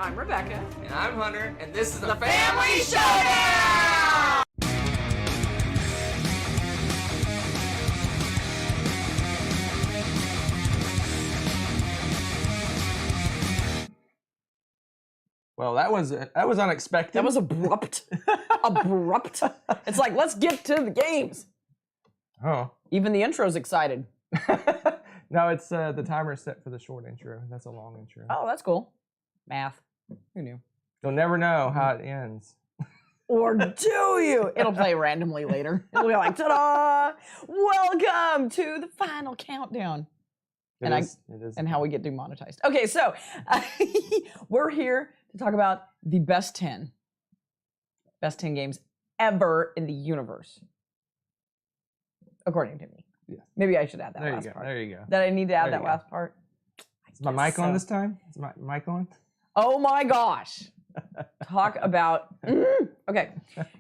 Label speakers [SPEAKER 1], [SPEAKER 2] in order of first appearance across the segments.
[SPEAKER 1] I'm Rebecca.
[SPEAKER 2] And I'm Hunter, and this is
[SPEAKER 1] the Family Showdown!
[SPEAKER 2] Well, that was unexpected.
[SPEAKER 1] That was abrupt. Abrupt. It's like, let's get to the games.
[SPEAKER 2] Oh.
[SPEAKER 1] Even the intro's excited.
[SPEAKER 2] No, it's the timer is set for the short intro. That's a long intro.
[SPEAKER 1] Oh, that's cool. Math. Who knew?
[SPEAKER 2] You'll never know how it ends.
[SPEAKER 1] Or do you? It'll play randomly later. It'll be like, ta-da! Welcome to the final countdown.
[SPEAKER 2] It is.
[SPEAKER 1] And how we get demonetized. Okay, so we're here to talk about the best 10 games ever in the universe, according to me.
[SPEAKER 2] Yeah.
[SPEAKER 1] Maybe I should add that last part.
[SPEAKER 2] There you go.
[SPEAKER 1] That I need to add that last part.
[SPEAKER 2] Is my mic on this time? Is my mic on?
[SPEAKER 1] Oh my gosh. Talk about, okay.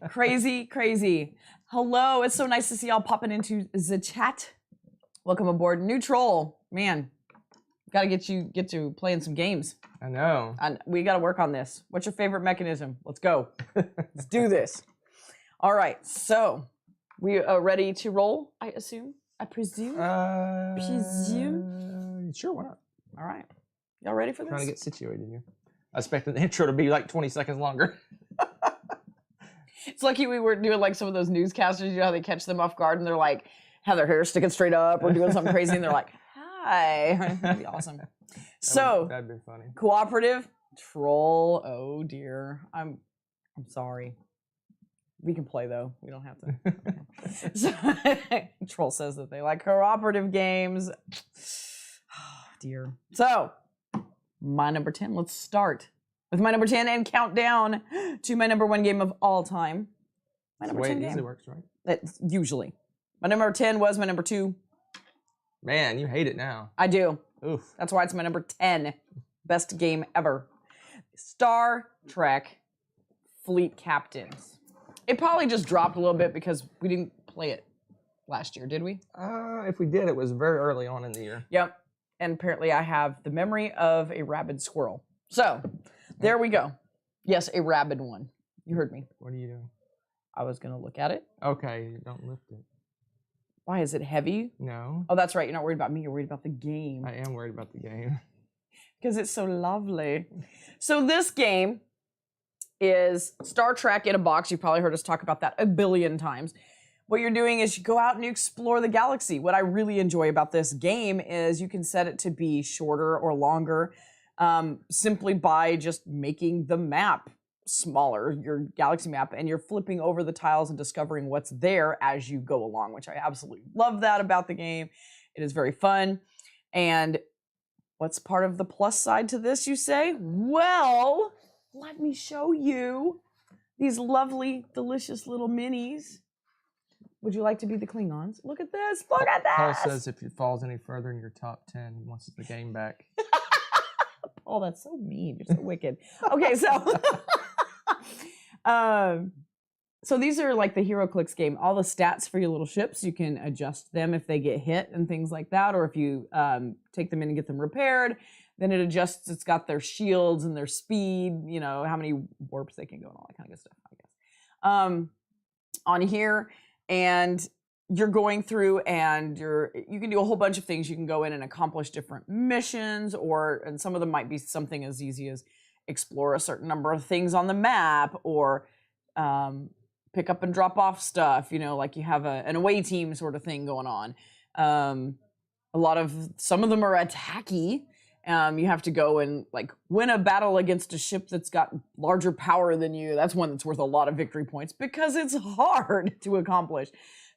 [SPEAKER 1] Crazy. Hello, it's so nice to see y'all popping into the chat. Welcome aboard. New troll, man. Got to get to playing some games.
[SPEAKER 2] I know.
[SPEAKER 1] And we got to work on this. What's your favorite mechanism? Let's go. Let's do this. All right, so we are ready to roll, I assume? I presume? Presume?
[SPEAKER 2] Sure, why not?
[SPEAKER 1] All right. Y'all ready for this?
[SPEAKER 2] Trying to get situated here. I expected the intro to be like 20 seconds longer.
[SPEAKER 1] It's lucky we were doing like some of those newscasters, you know how they catch them off guard and they're like, have their hair sticking straight up or doing something crazy and they're like, hi. That'd be awesome.
[SPEAKER 2] That'd be funny.
[SPEAKER 1] Cooperative, troll, oh dear. I'm sorry. We can play though. We don't have to. Okay. So, troll says that they like cooperative games. Oh dear. So, my number 10. Let's start with my number 10 and count down to my number 1 game of all time. My number 10 game.
[SPEAKER 2] It usually works, right?
[SPEAKER 1] That's usually. My number 10 was my number 2.
[SPEAKER 2] Man, you hate it now.
[SPEAKER 1] I do.
[SPEAKER 2] Oof.
[SPEAKER 1] That's why it's my number 10. Best game ever. Star Trek Fleet Captains. It probably just dropped a little bit because we didn't play it last year, did we?
[SPEAKER 2] If we did, it was very early on in the year.
[SPEAKER 1] Yep. And apparently I have the memory of a rabid squirrel. So, there we go. Yes, a rabid one. You heard me.
[SPEAKER 2] What are you doing?
[SPEAKER 1] I was going to look at it.
[SPEAKER 2] Okay, don't lift it.
[SPEAKER 1] Why, is it heavy?
[SPEAKER 2] No.
[SPEAKER 1] Oh, that's right. You're not worried about me. You're worried about the game.
[SPEAKER 2] I am worried about the game.
[SPEAKER 1] Because it's so lovely. So this game is Star Trek in a box. You've probably heard us talk about that a billion times. What you're doing is you go out and you explore the galaxy. What I really enjoy about this game is you can set it to be shorter or longer simply by just making the map smaller, your galaxy map, and you're flipping over the tiles and discovering what's there as you go along, which I absolutely love that about the game. It is very fun. And what's part of the plus side to this, you say? Well, let me show you these lovely, delicious little minis. Would you like to be the Klingons? Look at this. Look at this.
[SPEAKER 2] Paul says if it falls any further in your top 10, he wants the game back.
[SPEAKER 1] Oh, that's so mean. You're so wicked. Okay, so so these are like the HeroClix game. All the stats for your little ships, you can adjust them if they get hit and things like that, or if you take them in and get them repaired, then it adjusts. It's got their shields and their speed, you know, how many warps they can go and all that kind of good stuff, I guess. On here, and you're going through and you can do a whole bunch of things. You can go in and accomplish different missions, and some of them might be something as easy as explore a certain number of things on the map, or pick up and drop off stuff, you know, like you have an away team sort of thing going on. Some of them are attacky. You have to go and like win a battle against a ship that's got larger power than you. That's one that's worth a lot of victory points because it's hard to accomplish.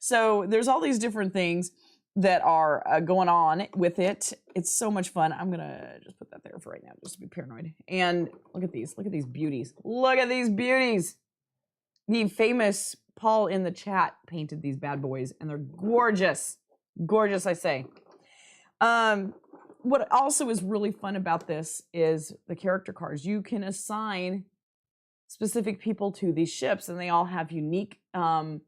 [SPEAKER 1] So there's all these different things that are going on with it. It's so much fun. I'm gonna just put that there for right now, just to be paranoid. And look at these beauties. Look at these beauties. The famous Paul in the chat painted these bad boys, and they're gorgeous. Gorgeous, I say. What also is really fun about this is the character cards. You can assign specific people to these ships, and they all have unique and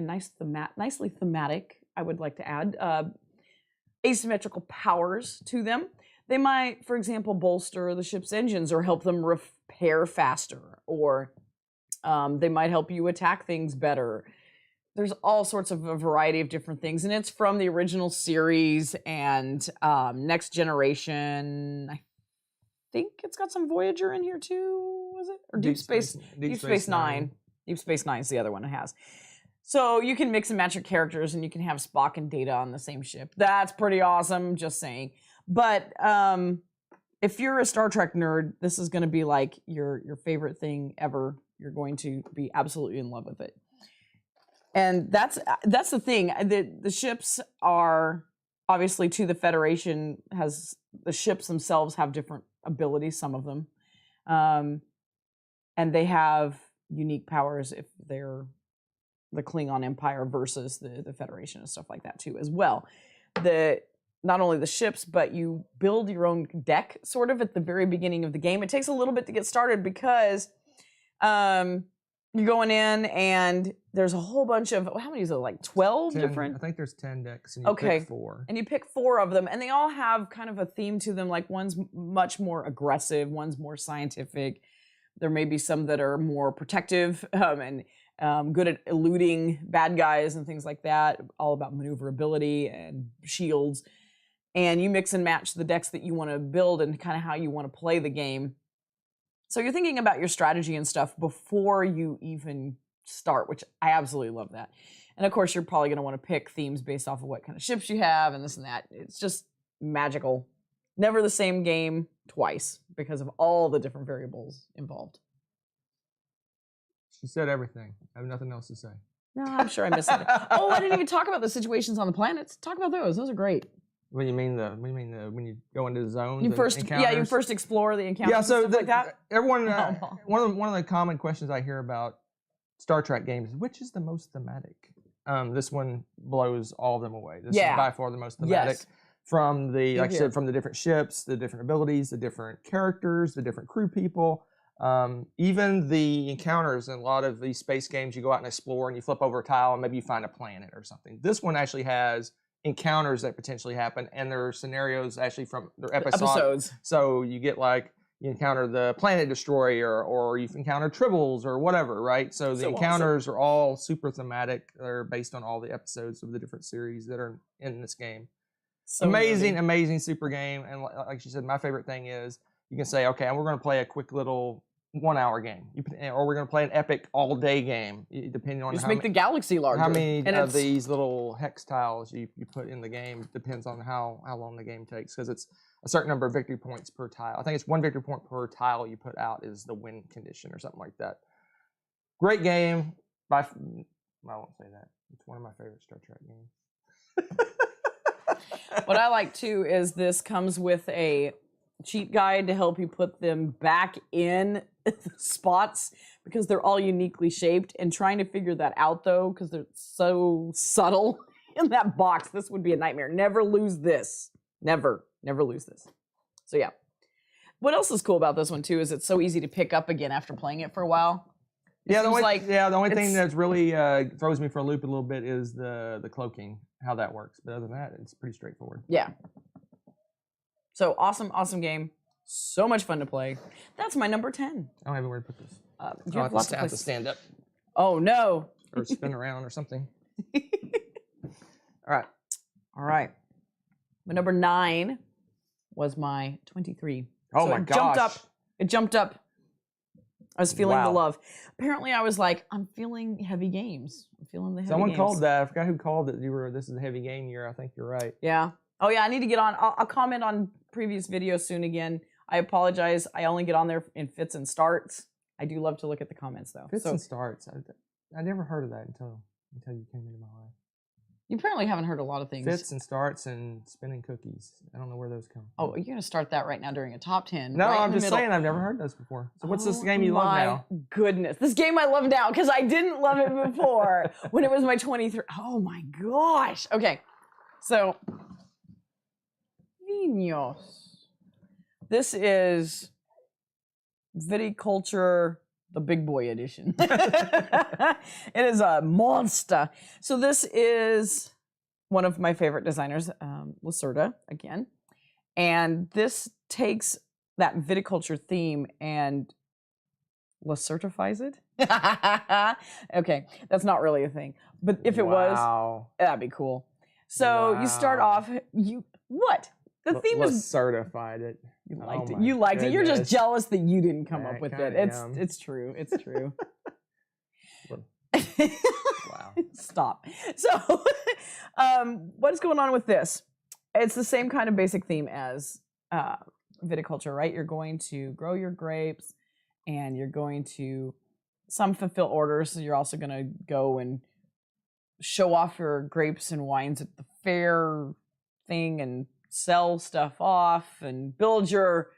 [SPEAKER 1] nicely thematic, I would like to add, asymmetrical powers to them. They might, for example, bolster the ship's engines or help them repair faster, or they might help you attack things better. There's all sorts of a variety of different things, and it's from the original series and Next Generation. I think it's got some Voyager in here too, was it? Or Deep Space Nine. Deep Space Nine is the other one it has. So you can mix and match your characters, and you can have Spock and Data on the same ship. That's pretty awesome, just saying. But if you're a Star Trek nerd, this is going to be like your favorite thing ever. You're going to be absolutely in love with it. And that's the thing. The ships are obviously, to the Federation, the ships themselves have different abilities, some of them. And they have unique powers if they're the Klingon Empire versus the Federation and stuff like that too as well. Not only the ships, but you build your own deck sort of at the very beginning of the game. It takes a little bit to get started because you're going in and there's a whole bunch of, how many is it, like 12 different?
[SPEAKER 2] I think there's 10 decks and you pick 4.
[SPEAKER 1] And you pick 4 of them, and they all have kind of a theme to them. Like one's much more aggressive, one's more scientific. There may be some that are more protective and good at eluding bad guys and things like that, all about maneuverability and shields. And you mix and match the decks that you want to build and kind of how you want to play the game. So you're thinking about your strategy and stuff before you even start, which I absolutely love that. And of course, you're probably going to want to pick themes based off of what kind of ships you have and this and that. It's just magical. Never the same game twice because of all the different variables involved.
[SPEAKER 2] She said everything. I have nothing else to say.
[SPEAKER 1] No, I'm sure I missed it. Oh, I didn't even talk about the situations on the planets. Talk about those. Those are great.
[SPEAKER 2] What do you mean when you go into the zones?
[SPEAKER 1] You first explore the encounters.
[SPEAKER 2] Yeah, so
[SPEAKER 1] and stuff like that.
[SPEAKER 2] Everyone, one of the common questions I hear about Star Trek games is which is the most thematic. This one blows all of them away. This is by far the most thematic.
[SPEAKER 1] Yes.
[SPEAKER 2] From the, like I said, from the different ships, the different abilities, the different characters, the different crew people, even the encounters. In a lot of these space games, you go out and explore, and you flip over a tile, and maybe you find a planet or something. This one actually has encounters that potentially happen, and there are scenarios actually from their episodes. So you get like you encounter the planet destroyer, or you've encountered tribbles or whatever, right? So the encounters are all super thematic. They're based on all the episodes of the different series that are in this game. So amazing super game. And like she said, my favorite thing is you can say, okay, we're going to play a quick little 1-hour game, or we're going to play an epic all-day game, depending on
[SPEAKER 1] just make the galaxy larger.
[SPEAKER 2] How many of these little hex tiles you put in the game depends on how long the game takes, because it's a certain number of victory points per tile. I think it's 1 victory point per tile you put out is the win condition or something like that. Great game. I won't say that. It's one of my favorite Star Trek games.
[SPEAKER 1] What I like too is this comes with a cheat guide to help you put them back in spots because they're all uniquely shaped, and trying to figure that out though, because they're so subtle in that box, this would be a nightmare. Never lose this. Never lose this. So yeah. What else is cool about this one too is it's so easy to pick up again after playing it for a while.
[SPEAKER 2] The only thing that's really throws me for a loop a little bit is the cloaking, how that works. But other than that, it's pretty straightforward.
[SPEAKER 1] Yeah. So awesome game. So much fun to play. That's my number 10.
[SPEAKER 2] I don't have anywhere to put this.
[SPEAKER 1] You have lots of
[SPEAKER 2] places to stand up.
[SPEAKER 1] Oh no.
[SPEAKER 2] Or spin around or something.
[SPEAKER 1] All right. My number 9 was my 23.
[SPEAKER 2] Oh so my gosh.
[SPEAKER 1] It jumped up. I was feeling the love. Apparently, I was like, I'm feeling heavy games. I'm feeling the heavy
[SPEAKER 2] Someone
[SPEAKER 1] games.
[SPEAKER 2] called that. I forgot who called it. This is a heavy game year. I think you're right.
[SPEAKER 1] Yeah. Oh, yeah. I need to get on. I'll comment on previous videos soon again. I apologize. I only get on there in fits and starts. I do love to look at the comments, though.
[SPEAKER 2] Fits and starts. I never heard of that until you came into my life.
[SPEAKER 1] You apparently haven't heard a lot of things.
[SPEAKER 2] Fits and starts and spinning cookies. I don't know where those come from.
[SPEAKER 1] Oh, you're going to start that right now during a top 10.
[SPEAKER 2] No,
[SPEAKER 1] right
[SPEAKER 2] I'm just saying I've never heard those before. So what's this game you love now?
[SPEAKER 1] My goodness. This game I love now because I didn't love it before when it was my 23. Oh my gosh. Okay. So, Vinos. This is Viticulture, the big boy edition. It is a monster. So this is one of my favorite designers, Lacerda, again. And this takes that viticulture theme and certifies it. Okay, that's not really a thing. But if it was, that'd be cool. So you start off, what? The theme is
[SPEAKER 2] certified it.
[SPEAKER 1] You liked it. You liked it. You're just jealous that you didn't come up with it. It's true. It's true.
[SPEAKER 2] Wow.
[SPEAKER 1] Stop. So, what is going on with this? It's the same kind of basic theme as viticulture, right? You're going to grow your grapes, and you're going to fulfill orders. So you're also going to go and show off your grapes and wines at the fair thing, and sell stuff off, and build your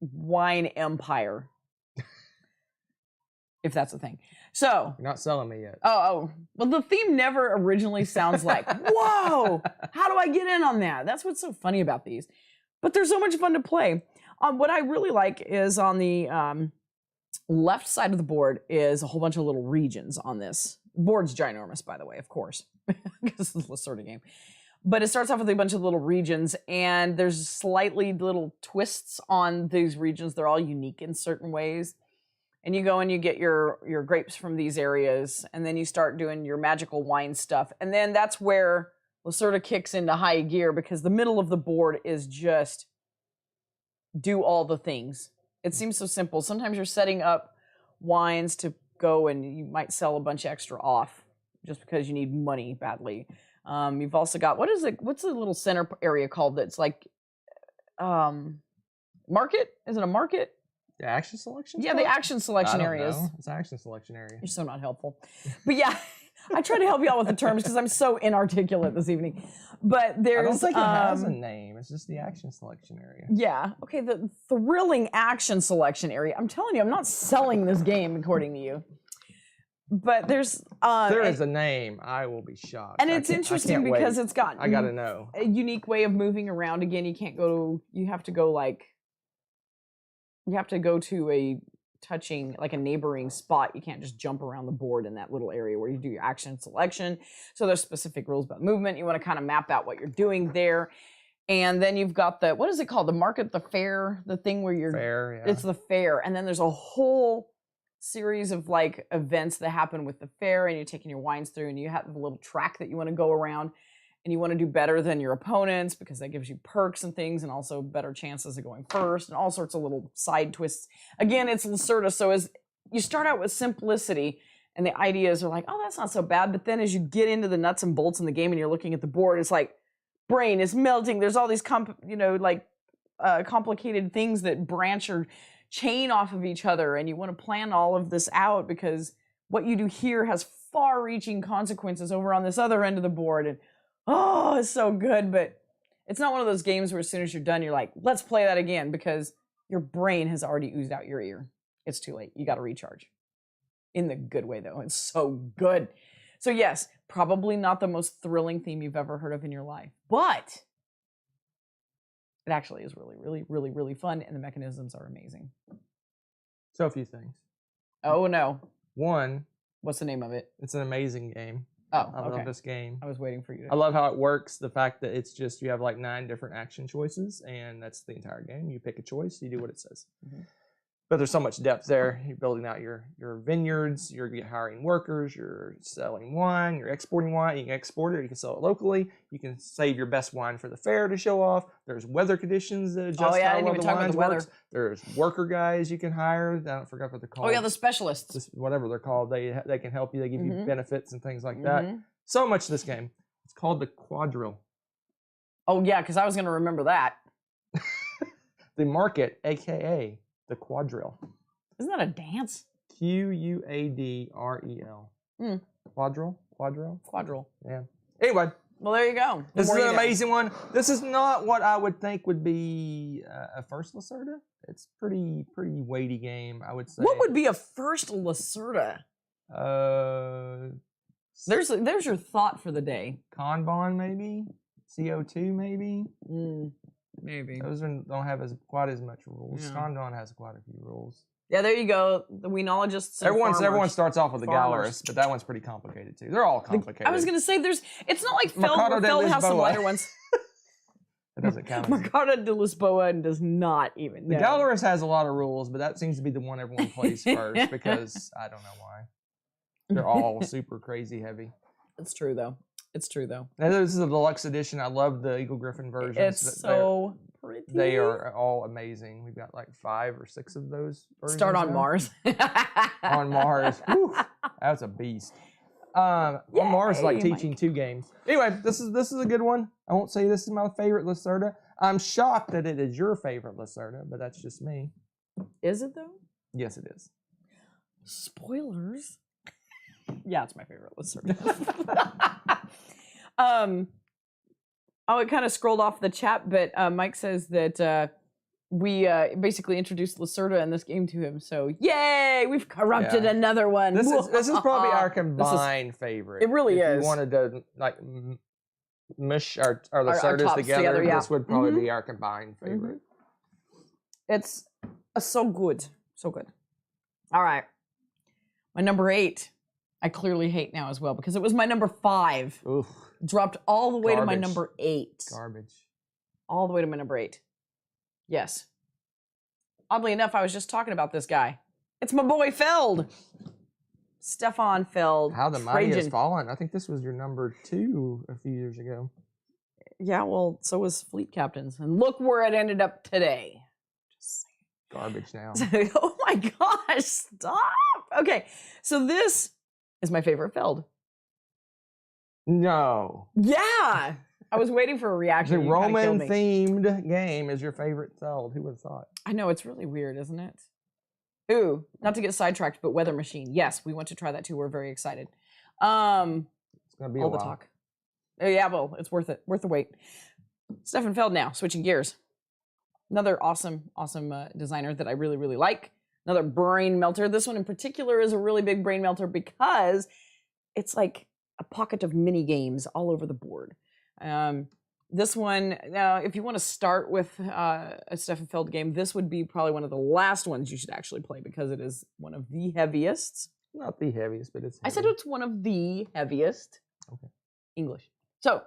[SPEAKER 1] wine empire. If that's a thing. So
[SPEAKER 2] you're not selling me yet.
[SPEAKER 1] Oh. Well, the theme never originally sounds like, whoa, how do I get in on that? That's what's so funny about these. But they're so much fun to play. What I really like is on the left side of the board is a whole bunch of little regions on this. The board's ginormous, by the way, of course, because it's a Lacerda game. But it starts off with a bunch of little regions, and there's slightly little twists on these regions. They're all unique in certain ways. And you go and you get your grapes from these areas, and then you start doing your magical wine stuff. And then that's where Lacerda kicks into high gear, because the middle of the board is just do all the things. It seems so simple. Sometimes you're setting up wines to go, and you might sell a bunch extra off just because you need money badly. You've also got, what's the little center area called that's like market? Is it a market?
[SPEAKER 2] The action selection?
[SPEAKER 1] Yeah, the action selection areas.
[SPEAKER 2] It's an action selection area.
[SPEAKER 1] You're so not helpful. But yeah, I try to help you out with the terms because I'm so inarticulate this evening. But there's...
[SPEAKER 2] I don't think it has a name. It's just the action selection area.
[SPEAKER 1] Yeah. Okay, the thrilling action selection area. I'm telling you, I'm not selling this game according to you. But there's...
[SPEAKER 2] there is a name. I will be shocked.
[SPEAKER 1] And it's interesting because it's got...
[SPEAKER 2] I gotta know.
[SPEAKER 1] A unique way of moving around. Again, you can't go... You have to go like... You have to go to a neighboring spot. You can't just jump around the board in that little area where you do your action selection. So there's specific rules about movement. You want to kind of map out what you're doing there. And then you've got the, what is it called? The market, the fair, the thing where you're...
[SPEAKER 2] Fair, yeah.
[SPEAKER 1] It's the fair. And then there's a whole series of like events that happen with the fair, and you're taking your wines through, and you have a little track that you want to go around. And you want to do better than your opponents because that gives you perks and things, and also better chances of going first, and all sorts of little side twists. Again, it's Lacerda, so as you start out with simplicity, and the ideas are like, oh, that's not so bad. But then as you get into the nuts and bolts in the game, and you're looking at the board, it's like brain is melting. There's all these complicated things that branch or chain off of each other, and you want to plan all of this out because what you do here has far-reaching consequences over on this other end of the board. And oh, it's so good, but it's not one of those games where as soon as you're done, you're like, let's play that again, because your brain has already oozed out your ear. It's too late. You got to recharge. In the good way, though. It's so good. So yes, probably not the most thrilling theme you've ever heard of in your life, but it actually is really, really, really, really fun, and the mechanisms are amazing.
[SPEAKER 2] So a few things.
[SPEAKER 1] Oh, no.
[SPEAKER 2] One.
[SPEAKER 1] What's the name of it?
[SPEAKER 2] It's an amazing game.
[SPEAKER 1] Oh,
[SPEAKER 2] I love this game.
[SPEAKER 1] I was waiting for you to...
[SPEAKER 2] I love how it works. The fact that it's just, you have like 9 different action choices, and that's the entire game. You pick a choice, you do what it says. Mm-hmm. But there's so much depth there. You're building out your vineyards, you're hiring workers, you're selling wine, you're exporting wine. You can export it, you can sell it locally. You can save your best wine for the fair to show off. There's weather conditions that adjust how well the wine works. There's worker guys you can hire. I forgot what they're called.
[SPEAKER 1] Oh yeah, the specialists.
[SPEAKER 2] Whatever they're called. They can help you. They give you benefits and things like that. So much to this game. It's called the Quadrille.
[SPEAKER 1] Oh yeah, because I was going to remember that.
[SPEAKER 2] The market, aka the Quadrille.
[SPEAKER 1] Isn't that a dance?
[SPEAKER 2] Quadrel. Quadrille. Yeah. Anyway.
[SPEAKER 1] Well, there you go.
[SPEAKER 2] This is an amazing one. This is not what I would think would be a first Lacerda. It's pretty weighty game, I would say.
[SPEAKER 1] What would be a first Lacerda? There's your thought for the day.
[SPEAKER 2] Kanban, maybe. CO2, maybe.
[SPEAKER 1] Maybe.
[SPEAKER 2] Those don't have quite as much rules. Yeah. Kanban has quite a few rules.
[SPEAKER 1] Yeah, there you go. The Weenologists.
[SPEAKER 2] Everyone starts off with a Gallerist, but that one's pretty complicated too. They're all complicated.
[SPEAKER 1] I was gonna say it's not like Feld House some lighter ones.
[SPEAKER 2] That doesn't count.
[SPEAKER 1] Mercado de Lisboa does not even.
[SPEAKER 2] The
[SPEAKER 1] No.
[SPEAKER 2] Gallerist has a lot of rules, but that seems to be the one everyone plays first because I don't know why. They're all super crazy heavy.
[SPEAKER 1] It's true though. It's true though.
[SPEAKER 2] Now, this is a deluxe edition. I love the Eagle Griffin versions.
[SPEAKER 1] It's so pretty.
[SPEAKER 2] They are all amazing. We've got like 5 or 6 of those versions.
[SPEAKER 1] Start on
[SPEAKER 2] now.
[SPEAKER 1] Mars.
[SPEAKER 2] On Mars. Whew, that's a beast. On Mars is like teaching 2 games. Anyway, this is a good one. I won't say this is my favorite Lacerda. I'm shocked that it is your favorite Lacerda, but that's just me.
[SPEAKER 1] Is it though?
[SPEAKER 2] Yes, it is.
[SPEAKER 1] Spoilers. Yeah, it's my favorite Lacerda. It kind of scrolled off the chat, but Mike says that we basically introduced Lacerda in this game to him. So yay, we've corrupted another one.
[SPEAKER 2] This is probably our combined favorite.
[SPEAKER 1] It really
[SPEAKER 2] if
[SPEAKER 1] is.
[SPEAKER 2] You wanted to like mush our Lacerdas together. This would probably be our combined favorite.
[SPEAKER 1] It's so good, so good. All right, my number 8. I clearly hate now as well because it was my number 5.
[SPEAKER 2] Oof.
[SPEAKER 1] Dropped all the way to my number 8.
[SPEAKER 2] Garbage.
[SPEAKER 1] All the way to my number 8. Yes. Oddly enough, I was just talking about this guy. It's my boy Feld. Stefan Feld.
[SPEAKER 2] How the Mighty Has Fallen. I think this was your number 2 a few years ago.
[SPEAKER 1] Yeah, well, so was Fleet Captains. And look where it ended up today. Just saying.
[SPEAKER 2] Garbage now.
[SPEAKER 1] Oh my gosh, stop. Okay, so this is my favorite Feld.
[SPEAKER 2] No.
[SPEAKER 1] Yeah. I was waiting for a reaction.
[SPEAKER 2] The Roman-themed game is your favorite Feld. Who would have thought?
[SPEAKER 1] I know, it's really weird, isn't it? Ooh, not to get sidetracked, but Weather Machine. Yes, we want to try that too. We're very excited.
[SPEAKER 2] It's going to be
[SPEAKER 1] all the talk. Oh, yeah, well, it's worth it. Worth the wait. Stefan Feld now, switching gears. Another awesome designer that I really, really like. Another brain melter. This one in particular is a really big brain melter because it's like a pocket of mini games all over the board. This one, if you want to start with a Stefan Feld game, this would be probably one of the last ones you should actually play because it is one of the heaviest.
[SPEAKER 2] Not the heaviest, but it's heavy.
[SPEAKER 1] I said it's one of the heaviest.
[SPEAKER 2] Okay.
[SPEAKER 1] English. So,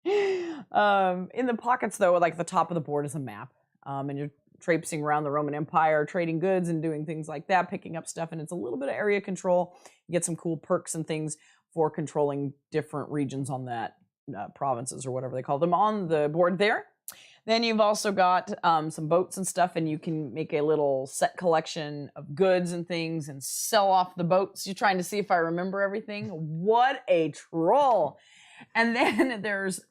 [SPEAKER 1] in the pockets, though, like the top of the board is a map. And you're traipsing around the Roman Empire, trading goods and doing things like that, picking up stuff. And it's a little bit of area control. You get some cool perks and things for controlling different regions on that, provinces or whatever they call them on the board there. Then you've also got some boats and stuff, and you can make a little set collection of goods and things and sell off the boats. You're trying to see if I remember everything. What a troll. And then there's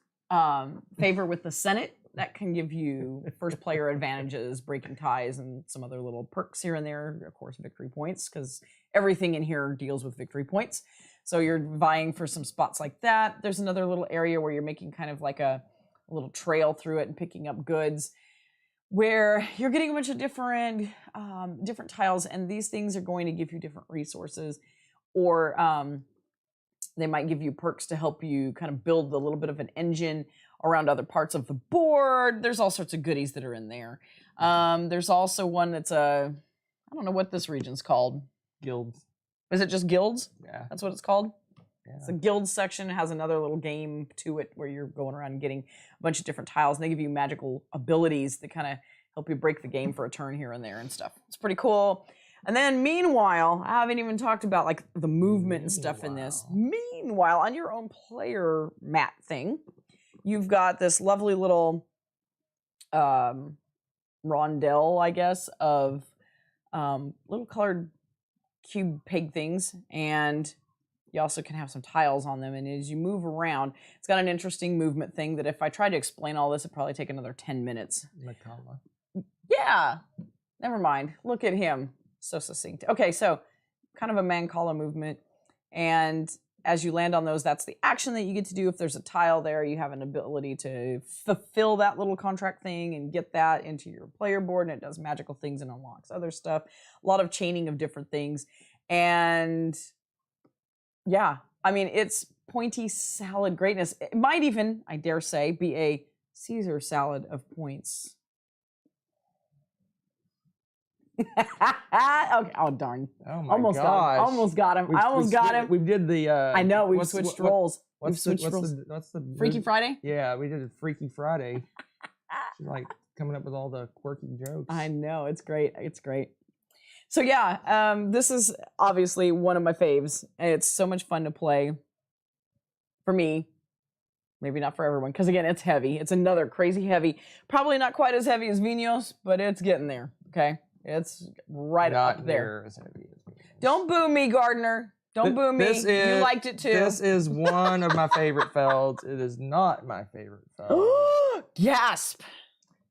[SPEAKER 1] favor with the Senate. That can give you first player advantages, breaking ties, and some other little perks here and there. Of course, victory points, because everything in here deals with victory points. So you're vying for some spots like that. There's another little area where you're making kind of like a little trail through it and picking up goods, where you're getting a bunch of different tiles, and these things are going to give you different resources, or they might give you perks to help you kind of build a little bit of an engine around other parts of the board. There's all sorts of goodies that are in there. There's also one that's I don't know what this region's called.
[SPEAKER 2] Guilds.
[SPEAKER 1] Is it just guilds?
[SPEAKER 2] Yeah.
[SPEAKER 1] That's what it's called?
[SPEAKER 2] Yeah.
[SPEAKER 1] It's a guild section. It has another little game to it where you're going around and getting a bunch of different tiles, and they give you magical abilities that kind of help you break the game for a turn here and there and stuff. It's pretty cool. And then meanwhile, I haven't even talked about like the movement and stuff in this. Meanwhile, on your own player mat thing, you've got this lovely little rondelle, I guess, of little colored cube peg things, and you also can have some tiles on them. And as you move around, it's got an interesting movement thing that if I tried to explain all this, it'd probably take another 10 minutes.
[SPEAKER 2] Macala.
[SPEAKER 1] Yeah, never mind. Look at him. So succinct. Okay, so kind of a Mancala movement. And as you land on those, that's the action that you get to do. If there's a tile there, you have an ability to fulfill that little contract thing and get that into your player board, and it does magical things and unlocks other stuff. A lot of chaining of different things. And yeah, I mean, it's pointy salad greatness. It might even, I dare say, be a Caesar salad of points. Okay. Oh darn.
[SPEAKER 2] Oh my
[SPEAKER 1] Almost
[SPEAKER 2] gosh.
[SPEAKER 1] got him. Almost got him. I almost got him.
[SPEAKER 2] We did the.
[SPEAKER 1] I know. We've switched roles.
[SPEAKER 2] What's the
[SPEAKER 1] Freaky Friday?
[SPEAKER 2] Yeah, we did a Freaky Friday. She's like coming up with all the quirky jokes.
[SPEAKER 1] I know. It's great. It's great. So yeah, this is obviously one of my faves. It's so much fun to play. For me, maybe not for everyone, because again, it's heavy. It's another crazy heavy. Probably not quite as heavy as Vinos, but it's getting there. Okay, it's right up there.
[SPEAKER 2] As heavy as Vinos.
[SPEAKER 1] Don't boo me, Gardner. Don't boo me. You liked it too.
[SPEAKER 2] This is one of my favorite felds. It is not my favorite feld.
[SPEAKER 1] Gasp!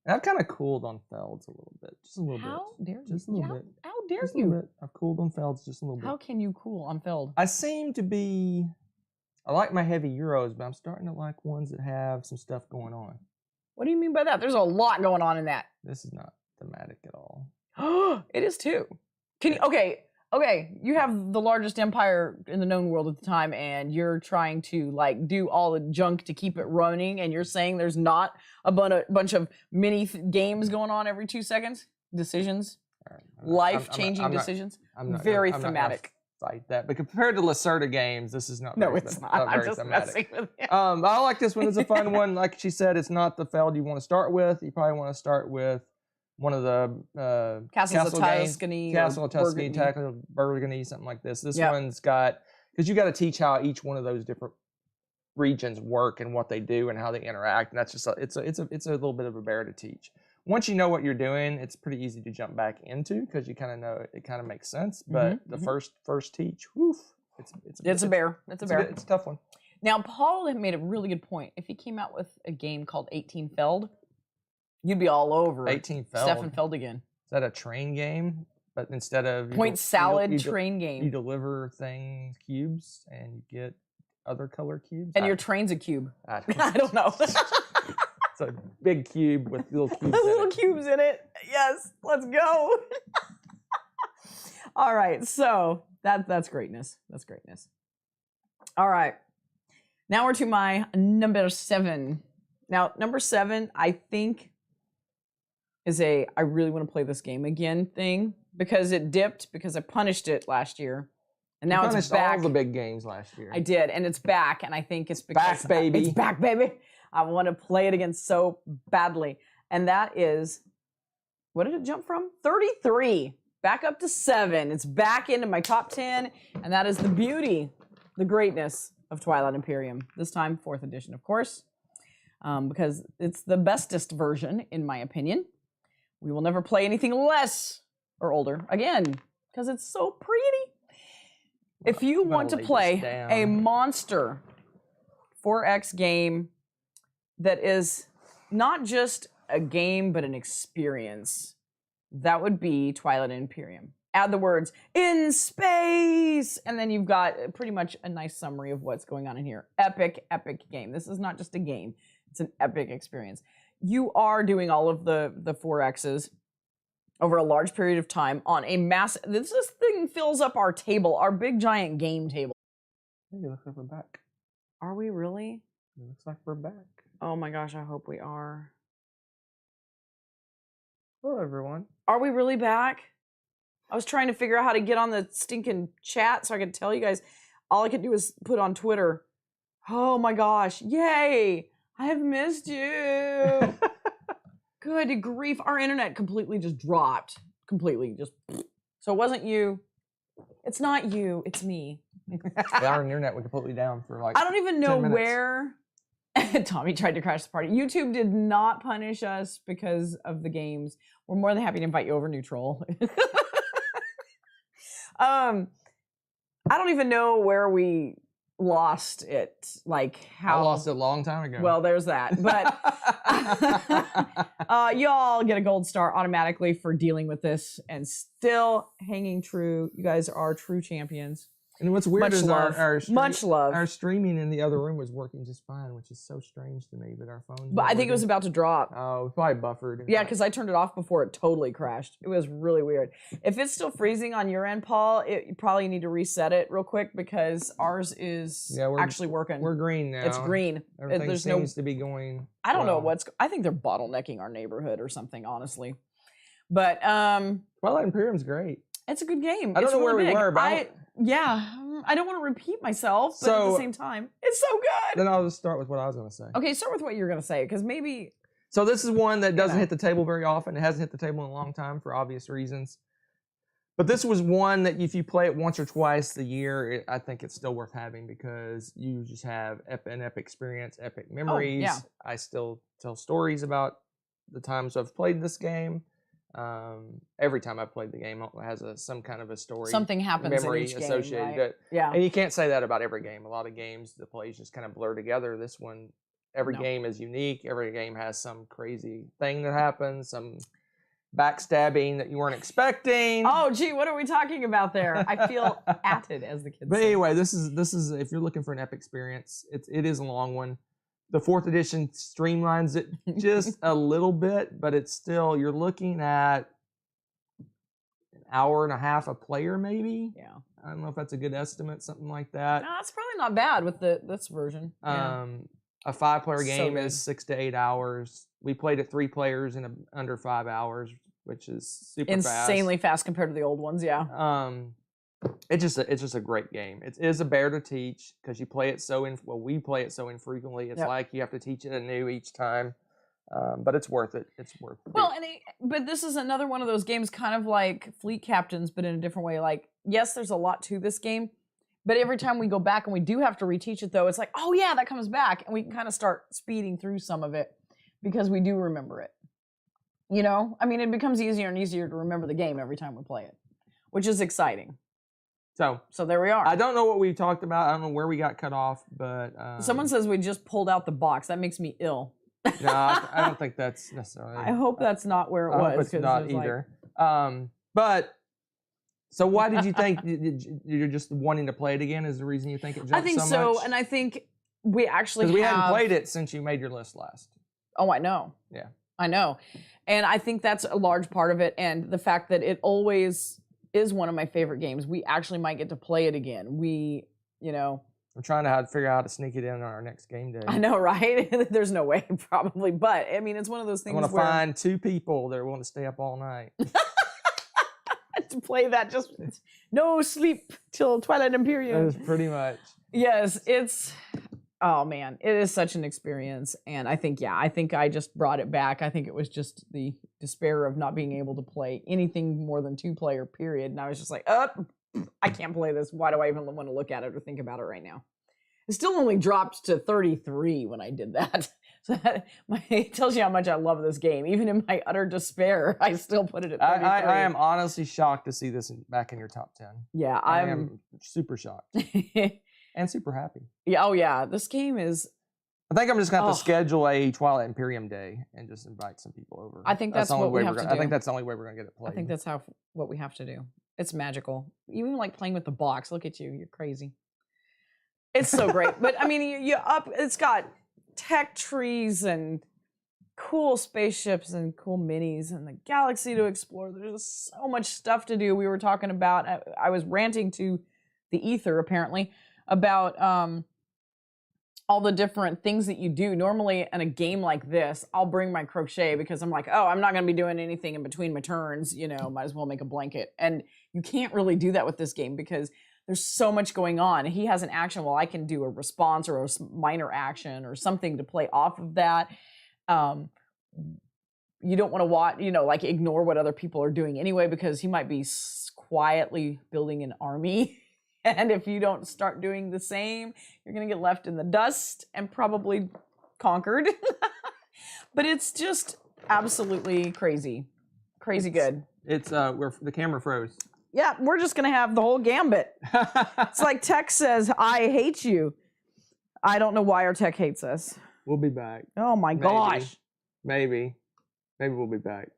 [SPEAKER 2] I've kind of cooled on felds a little bit, just a little bit.
[SPEAKER 1] How dare you?
[SPEAKER 2] Just a little bit.
[SPEAKER 1] How dare
[SPEAKER 2] just
[SPEAKER 1] you?
[SPEAKER 2] A little bit. I've cooled on felds just a little bit.
[SPEAKER 1] How can you cool on feld?
[SPEAKER 2] I seem to be. I like my heavy Euros, but I'm starting to like ones that have some stuff going on.
[SPEAKER 1] What do you mean by that? There's a lot going on in that.
[SPEAKER 2] This is not thematic at all.
[SPEAKER 1] It is too. Can you? Okay. You have the largest empire in the known world at the time, and you're trying to like do all the junk to keep it running, and you're saying there's not a bunch of mini games going on every 2 seconds? Decisions, life-changing decisions. Very thematic.
[SPEAKER 2] Like that, but compared to Lacerda games, this is not.
[SPEAKER 1] No, it's not. I'm just messing with you.
[SPEAKER 2] I like this one. It's a fun one. Like she said, it's not the feld you want to start with. You probably want to start with one of the
[SPEAKER 1] Castles of Tuscany,
[SPEAKER 2] Castle of Tuscany, Burgundy, something like this. This one's got, because you got to teach how each one of those different regions work and what they do and how they interact, and that's just it's a little bit of a bear to teach. Once you know what you're doing, it's pretty easy to jump back into because you kind of know it kind of makes sense. But the first teach, woof,
[SPEAKER 1] it's a bear. It's a bear.
[SPEAKER 2] It's a tough one.
[SPEAKER 1] Now, Paul had made a really good point. If he came out with a game called 18 Feld, you'd be all over
[SPEAKER 2] 18 Feld.
[SPEAKER 1] Stefan Feld again.
[SPEAKER 2] Is that a train game? But instead of
[SPEAKER 1] point salad train game,
[SPEAKER 2] you deliver cubes, and you get other color cubes.
[SPEAKER 1] And your train's a cube.
[SPEAKER 2] I
[SPEAKER 1] don't know.
[SPEAKER 2] It's a big cube with little cubes
[SPEAKER 1] cubes in it. Yes, let's go. All right, so that's greatness. That's greatness. All right, now we're to my number 7. Now, number 7, I think, is I really want to play this game again thing because it dipped because I punished it last year. And now it's back.
[SPEAKER 2] All the big games last year.
[SPEAKER 1] I did, and it's back, and I think it's because
[SPEAKER 2] back, baby.
[SPEAKER 1] It's back, baby. I want to play it again so badly. And that is, what did it jump from? 33, back up to 7. It's back into my top 10, and that is the beauty, the greatness of Twilight Imperium. This time, 4th edition, of course, because it's the bestest version, in my opinion. We will never play anything less or older again, because it's so pretty. If you want to play a monster 4X game that is not just a game, but an experience, that would be Twilight Imperium. Add the words, in space! And then you've got pretty much a nice summary of what's going on in here. Epic, epic game. This is not just a game. It's an epic experience. You are doing all of the 4Xs over a large period of time on a massive... This thing fills up our table, our big giant game table.
[SPEAKER 2] Hey, it looks like we're back.
[SPEAKER 1] Are we really?
[SPEAKER 2] It looks like we're back.
[SPEAKER 1] Oh my gosh, I hope we are.
[SPEAKER 2] Hello, everyone.
[SPEAKER 1] Are we really back? I was trying to figure out how to get on the stinking chat so I could tell you guys. All I could do is put on Twitter. Oh my gosh, yay! I have missed you. Good grief, our internet completely just dropped. Completely, just. So it wasn't you. It's not you, it's me.
[SPEAKER 2] Our internet went completely down for like
[SPEAKER 1] I don't even know where. Tommy tried to crash the party. YouTube did not punish us because of the games. We're more than happy to invite you over, Neutral. I don't even know where we lost it. Like how
[SPEAKER 2] I lost it a long time ago.
[SPEAKER 1] Well, there's that. But y'all get a gold star automatically for dealing with this and still hanging true. You guys are true champions.
[SPEAKER 2] And what's weird is
[SPEAKER 1] much love.
[SPEAKER 2] Our streaming in the other room was working just fine, which is so strange to me. But our phones.
[SPEAKER 1] But I think it was about to drop.
[SPEAKER 2] Oh, it probably buffered.
[SPEAKER 1] Yeah, because I turned it off before it totally crashed. It was really weird. If it's still freezing on your end, Paul, you probably need to reset it real quick because ours is actually working.
[SPEAKER 2] We're green now.
[SPEAKER 1] It's green.
[SPEAKER 2] Everything seems to be going.
[SPEAKER 1] I don't know I think they're bottlenecking our neighborhood or something, honestly. But
[SPEAKER 2] Twilight Imperium's great.
[SPEAKER 1] it's a good game.
[SPEAKER 2] I don't
[SPEAKER 1] It's
[SPEAKER 2] know
[SPEAKER 1] really
[SPEAKER 2] where we
[SPEAKER 1] big.
[SPEAKER 2] were, but
[SPEAKER 1] I don't want to repeat myself, but at the same time, it's so good.
[SPEAKER 2] Then I'll just start with what I was going to say.
[SPEAKER 1] Okay, start with what you're going to say, because maybe...
[SPEAKER 2] So this is one that doesn't hit the table very often. It hasn't hit the table in a long time for obvious reasons. But this was one that if you play it once or twice a year, I think it's still worth having because you just have an epic experience, epic memories.
[SPEAKER 1] Oh, yeah.
[SPEAKER 2] I still tell stories about the times I've played this game. Every time I've played the game, it has some kind of a story.
[SPEAKER 1] Something happens
[SPEAKER 2] memory
[SPEAKER 1] in each game,
[SPEAKER 2] associated.
[SPEAKER 1] right? Yeah.
[SPEAKER 2] And you can't say that about every game. A lot of games, the plays just kind of blur together. This one, every game is unique. Every game has some crazy thing that happens, some backstabbing that you weren't expecting.
[SPEAKER 1] Oh, gee, what are we talking about there? I feel atted, as the kids
[SPEAKER 2] But
[SPEAKER 1] say.
[SPEAKER 2] anyway, this is if you're looking for an epic experience, it is a long one. The 4th edition streamlines it just a little bit, but it's still, you're looking at an hour and a half a player, maybe.
[SPEAKER 1] Yeah.
[SPEAKER 2] I don't know if that's a good estimate, something like that.
[SPEAKER 1] No, that's probably not bad with this version. Yeah.
[SPEAKER 2] A 5-player game
[SPEAKER 1] good.
[SPEAKER 2] is 6 to 8 hours. We played it 3 players in under 5 hours, which is super
[SPEAKER 1] insanely fast compared to the old ones. Yeah.
[SPEAKER 2] It's just a great game. It is a bear to teach because you play it we play it so infrequently. It's like you have to teach it anew each time. But it's worth it. It's worth it.
[SPEAKER 1] Well, but this is another one of those games, kind of like Fleet Captains, but in a different way. Like, yes, there's a lot to this game, but every time we go back and we do have to reteach it, though, it's like, oh yeah, that comes back, and we can kind of start speeding through some of it because we do remember it. You know, I mean, it becomes easier and easier to remember the game every time we play it, which is exciting. So there we are.
[SPEAKER 2] I don't know what we talked about. I don't know where we got cut off, but
[SPEAKER 1] someone says we just pulled out the box. That makes me ill.
[SPEAKER 2] No, I don't think that's necessarily.
[SPEAKER 1] I hope that's not where it
[SPEAKER 2] I
[SPEAKER 1] was.
[SPEAKER 2] hope it's not either. But so why did you think you're just wanting to play it again? Is the reason you think it jumped
[SPEAKER 1] I think
[SPEAKER 2] so much?
[SPEAKER 1] And I think we actually
[SPEAKER 2] because we hadn't played it since you made your list last.
[SPEAKER 1] Oh, I know.
[SPEAKER 2] Yeah,
[SPEAKER 1] I know, and I think that's a large part of it, and the fact that it always is one of my favorite games. We actually might get to play it again. I'm
[SPEAKER 2] trying to figure out how to sneak it in on our next game day.
[SPEAKER 1] I know, right? There's no way, probably. But, I mean, it's one of those things
[SPEAKER 2] I want to find 2 people that want to stay up all night.
[SPEAKER 1] to play that, just no sleep till Twilight Imperium.
[SPEAKER 2] That is pretty much.
[SPEAKER 1] Yes, oh man, it is such an experience. And I think I just brought it back. I think it was just the despair of not being able to play anything more than 2-player period. And I was just like, I can't play this. Why do I even want to look at it or think about it right now? It still only dropped to 33 when I did that. So it tells you how much I love this game. Even in my utter despair, I still put it at 33.
[SPEAKER 2] I am honestly shocked to see this back in your top 10.
[SPEAKER 1] Yeah,
[SPEAKER 2] I am super shocked. And super happy.
[SPEAKER 1] Yeah, oh yeah, this game is...
[SPEAKER 2] I think I'm just going to have to schedule a Twilight Imperium day and just invite some people over.
[SPEAKER 1] I think that's what we have to do.
[SPEAKER 2] I think that's the only way we're going to get it played.
[SPEAKER 1] I think that's what we have to do. It's magical. Even like playing with the box. Look at you. You're crazy. It's so great. But I mean, it's got tech trees and cool spaceships and cool minis and the galaxy to explore. There's so much stuff to do. We were talking about, I was ranting to the ether apparently about all the different things that you do. Normally in a game like this, I'll bring my crochet because I'm like, oh, I'm not going to be doing anything in between my turns, might as well make a blanket. And you can't really do that with this game because there's so much going on. He has an action, well, I can do a response or a minor action or something to play off of that. You don't want to watch, like ignore what other people are doing anyway, because he might be quietly building an army. And if you don't start doing the same, you're going to get left in the dust and probably conquered. But it's just absolutely crazy. Crazy good.
[SPEAKER 2] It's where the camera froze.
[SPEAKER 1] Yeah, we're just going to have the whole gambit. It's like tech says, I hate you. I don't know why our tech hates us.
[SPEAKER 2] We'll be back.
[SPEAKER 1] Oh my gosh.
[SPEAKER 2] Maybe we'll be back.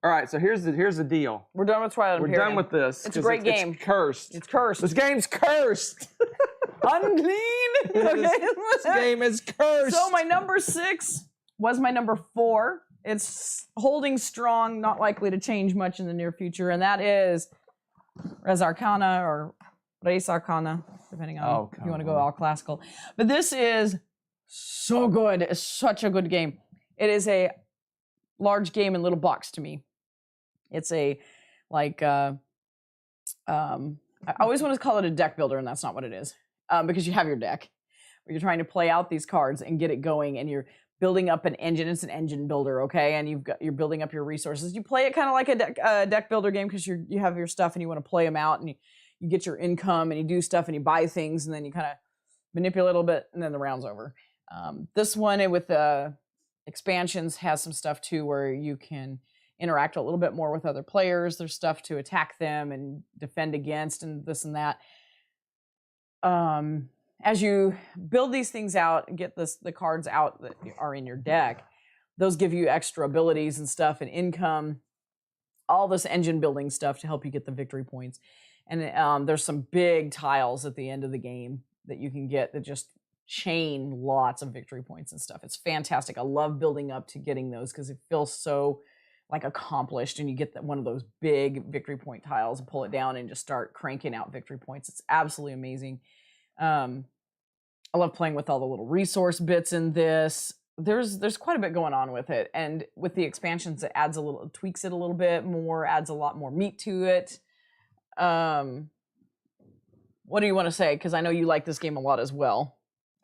[SPEAKER 2] All right, so here's the deal.
[SPEAKER 1] We're done with Twilight Imperium.
[SPEAKER 2] We're done with this.
[SPEAKER 1] It's a great game.
[SPEAKER 2] It's cursed.
[SPEAKER 1] It's cursed.
[SPEAKER 2] This game's cursed.
[SPEAKER 1] Unclean. Okay.
[SPEAKER 2] This game is cursed.
[SPEAKER 1] So my number 6 was my number 4. It's holding strong, not likely to change much in the near future, and that is Res Arcana or Res Arcana, depending on if you want to go all classical. But this is so good. It's such a good game. It is a large game in little box to me. It's a like I always want to call it a deck builder, and that's not what it is, because you have your deck. You're trying to play out these cards and get it going, and you're building up an engine. It's an engine builder, okay? And you're building up your resources. You play it kind of like a deck builder game because you have your stuff and you want to play them out, and you get your income and you do stuff and you buy things, and then you kind of manipulate a little bit, and then the round's over. This one with the expansions has some stuff too where you can interact a little bit more with other players. There's stuff to attack them and defend against and this and that. As you build these things out and get the cards out that are in your deck, those give you extra abilities and stuff and income, all this engine building stuff to help you get the victory points. And there's some big tiles at the end of the game that you can get that just chain lots of victory points and stuff. It's fantastic. I love building up to getting those because it feels so like accomplished, and you get one of those big victory point tiles and pull it down and just start cranking out victory points. It's absolutely amazing. I love playing with all the little resource bits in this. There's quite a bit going on with it, and with the expansions, it tweaks it a little bit more, adds a lot more meat to it. What do you want to say? Because I know you like this game a lot as well.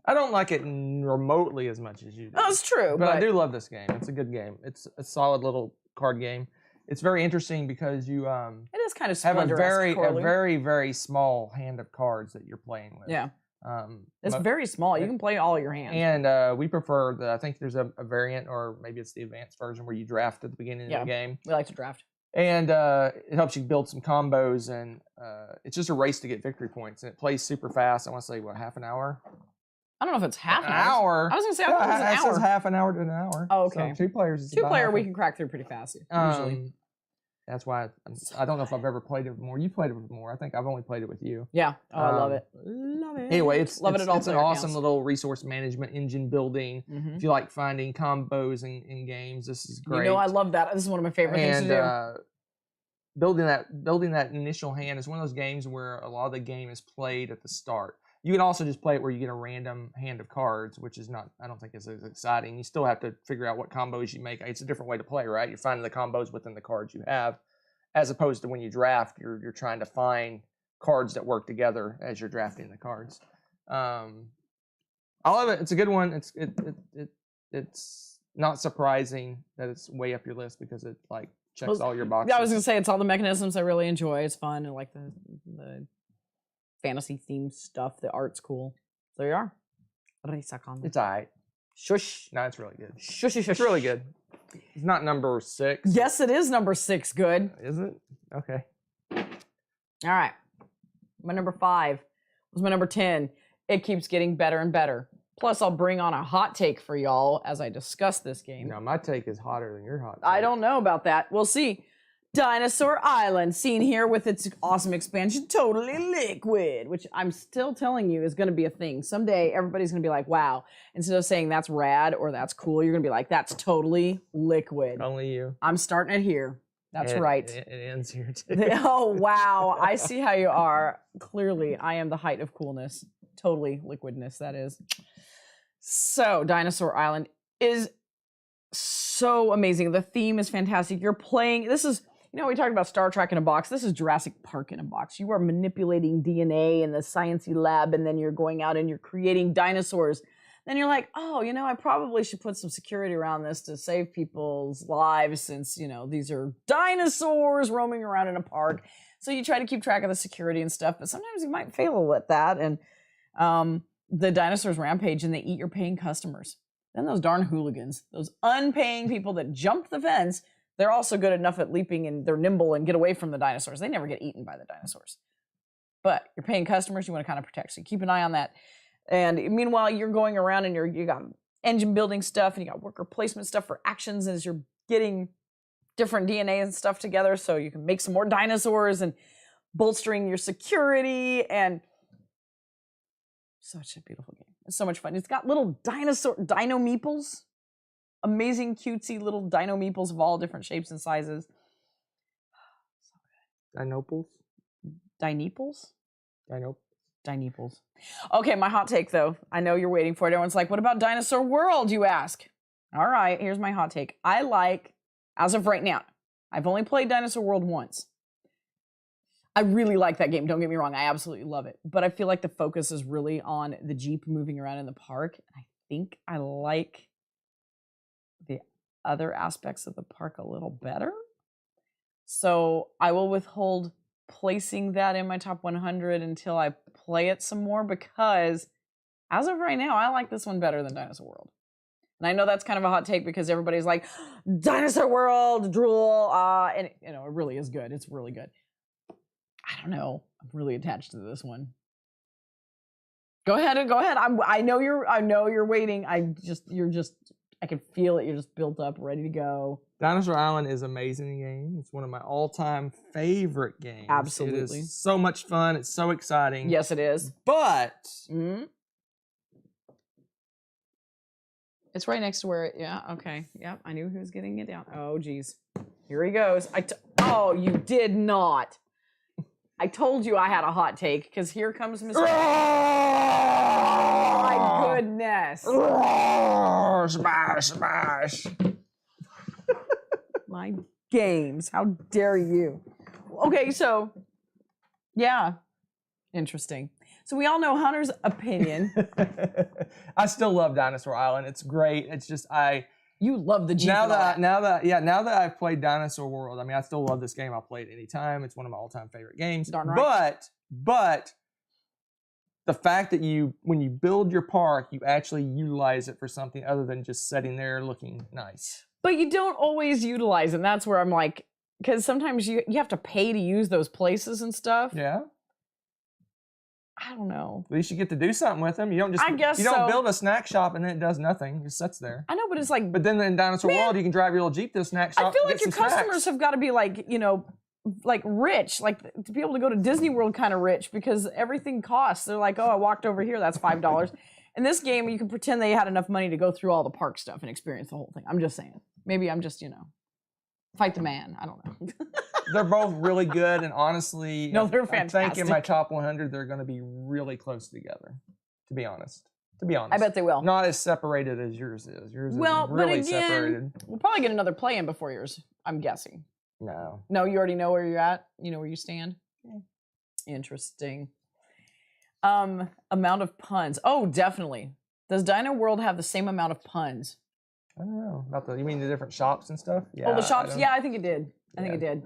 [SPEAKER 2] I don't like it remotely as much as you do.
[SPEAKER 1] Oh, it's true.
[SPEAKER 2] But I do love this game. It's a good game. It's a solid little card game. It's very interesting because you
[SPEAKER 1] it is kind of
[SPEAKER 2] have a very, very small hand of cards that you're playing with.
[SPEAKER 1] Yeah. It's very small. You can play all your hands.
[SPEAKER 2] And we prefer I think there's a variant, or maybe it's the advanced version, where you draft at the beginning of the game.
[SPEAKER 1] We like to draft.
[SPEAKER 2] And it helps you build some combos, and it's just a race to get victory points. And it plays super fast. I want to say, half an hour?
[SPEAKER 1] I don't know if it's half
[SPEAKER 2] an hour.
[SPEAKER 1] I was going to say, I thought it was an hour.
[SPEAKER 2] It says half an hour to an hour.
[SPEAKER 1] Oh, okay.
[SPEAKER 2] So 2 players is
[SPEAKER 1] we can crack through pretty fast, usually.
[SPEAKER 2] That's why I don't know if I've ever played it more. You played it more. I think I've only played it with you.
[SPEAKER 1] Yeah. Oh, I love it. Love it.
[SPEAKER 2] Anyway, it's an
[SPEAKER 1] awesome
[SPEAKER 2] awesome little resource management, engine building. If you like finding combos in games, this is great.
[SPEAKER 1] You know, I love that. This is one of my favorite things to do.
[SPEAKER 2] Building that initial hand is one of those games where a lot of the game is played at the start. You can also just play it where you get a random hand of cards, which is not, I don't think it's as exciting. You still have to figure out what combos you make. It's a different way to play, right? You're finding the combos within the cards you have, as opposed to when you draft, you're trying to find cards that work together as you're drafting the cards. I love it. It's a good one. It's not surprising that it's way up your list because it checks all your boxes.
[SPEAKER 1] Yeah, I was gonna say it's all the mechanisms I really enjoy. It's fun and like the fantasy themed stuff. The art's cool. There you are.
[SPEAKER 2] It's alright.
[SPEAKER 1] Shush.
[SPEAKER 2] No, it's really good.
[SPEAKER 1] Shush.
[SPEAKER 2] It's really good. It's not number 6.
[SPEAKER 1] Yes, it is number 6. Good.
[SPEAKER 2] Is it? Okay.
[SPEAKER 1] All right. My number 5 was my number 10. It keeps getting better and better. Plus, I'll bring on a hot take for y'all as I discuss this game.
[SPEAKER 2] No, my take is hotter than your hot take.
[SPEAKER 1] I don't know about that. We'll see. Dinosaur Island, seen here with its awesome expansion, Totally Liquid, which I'm still telling you is going to be a thing. Someday, everybody's going to be like, wow. Instead of saying that's rad or that's cool, you're going to be like, that's totally liquid.
[SPEAKER 2] Only you.
[SPEAKER 1] I'm starting it here. That's right.
[SPEAKER 2] It ends here, too.
[SPEAKER 1] Oh, wow. I see how you are. Clearly, I am the height of coolness. Totally liquidness, that is. So, Dinosaur Island is so amazing. The theme is fantastic. You're playing, we talked about Star Trek in a box. This is Jurassic Park in a box. You are manipulating DNA in the sciencey lab, and then you're going out and you're creating dinosaurs. Then you're like, oh, I probably should put some security around this to save people's lives since, these are dinosaurs roaming around in a park. So you try to keep track of the security and stuff, but sometimes you might fail at that. And the dinosaurs rampage and they eat your paying customers. Then those darn hooligans, those unpaying people that jump the fence, they're also good enough at leaping and they're nimble and get away from the dinosaurs. They never get eaten by the dinosaurs. But you're paying customers, you want to kind of protect. So keep an eye on that. And meanwhile, you're going around and you got engine building stuff and you got worker placement stuff for actions as you're getting different DNA and stuff together so you can make some more dinosaurs and bolstering your security. And such a beautiful game. It's so much fun. It's got little dino meeples. Amazing, cutesy little dino meeples of all different shapes and sizes. So
[SPEAKER 2] good. Dinoples?
[SPEAKER 1] Dineeples?
[SPEAKER 2] Dineeples.
[SPEAKER 1] Okay, my hot take, though. I know you're waiting for it. Everyone's like, what about Dinosaur World, you ask? All right, here's my hot take. I like as of right now, I've only played Dinosaur World once. I really like that game. Don't get me wrong. I absolutely love it. But I feel like the focus is really on the Jeep moving around in the park. I think I like the other aspects of the park a little better. So I will withhold placing that in my top 100 until I play it some more, because as of right now, I like this one better than Dinosaur World. And I know that's kind of a hot take because everybody's like, Dinosaur World, drool, and it really is good. It's really good. I don't know. I'm really attached to this one. Go ahead. I know you're waiting. I can feel it. You're just built up, ready to go.
[SPEAKER 2] Dinosaur Island is an amazing game. It's one of my all-time favorite games.
[SPEAKER 1] Absolutely.
[SPEAKER 2] It is so much fun. It's so exciting.
[SPEAKER 1] Yes, it is.
[SPEAKER 2] But
[SPEAKER 1] it's right next to where okay. Yep, I knew who was getting it down. Oh, geez. Here he goes. Oh, you did not. I told you I had a hot take, because here comes Mr. Oh, my goodness.
[SPEAKER 2] Smash.
[SPEAKER 1] My games. How dare you? Okay, so, yeah. Interesting. So we all know Hunter's opinion.
[SPEAKER 2] I still love Dinosaur Island. It's great. It's just
[SPEAKER 1] You love the Jeep.
[SPEAKER 2] Now that I've played Dinosaur World, I mean, I still love this game. I'll play it anytime. It's one of my all-time favorite games.
[SPEAKER 1] Darn right.
[SPEAKER 2] But the fact that when you build your park, you actually utilize it for something other than just sitting there looking nice.
[SPEAKER 1] But you don't always utilize it. And that's where I'm like, because sometimes you have to pay to use those places and stuff.
[SPEAKER 2] Yeah.
[SPEAKER 1] I don't know.
[SPEAKER 2] At least you get to do something with them. You don't just you don't build a snack shop and then it does nothing. It just sits there.
[SPEAKER 1] I know, but it's like.
[SPEAKER 2] But then in Dinosaur World, you can drive your little Jeep to the snack shop.
[SPEAKER 1] I feel like your customers have got to be like, like rich, like to be able to go to Disney World kind of rich, because everything costs. They're like, oh, I walked over here, that's $5. In this game, you can pretend they had enough money to go through all the park stuff and experience the whole thing. I'm just saying. Maybe I'm just, fight the man. I don't know.
[SPEAKER 2] They're both really good, and honestly,
[SPEAKER 1] no, they're fantastic.
[SPEAKER 2] I think in my top 100, they're going to be really close together, to be honest.
[SPEAKER 1] I bet they will.
[SPEAKER 2] Not as separated as yours is. Yours is really separated.
[SPEAKER 1] We'll probably get another play-in before yours, I'm guessing.
[SPEAKER 2] No.
[SPEAKER 1] No, you already know where you're at? You know where you stand? Yeah. Interesting. Amount of puns. Oh, definitely. Does Dino World have the same amount of puns?
[SPEAKER 2] I don't know. You mean the different shops and stuff? Yeah.
[SPEAKER 1] Oh, the shops? Yeah, I think it did. I think it did.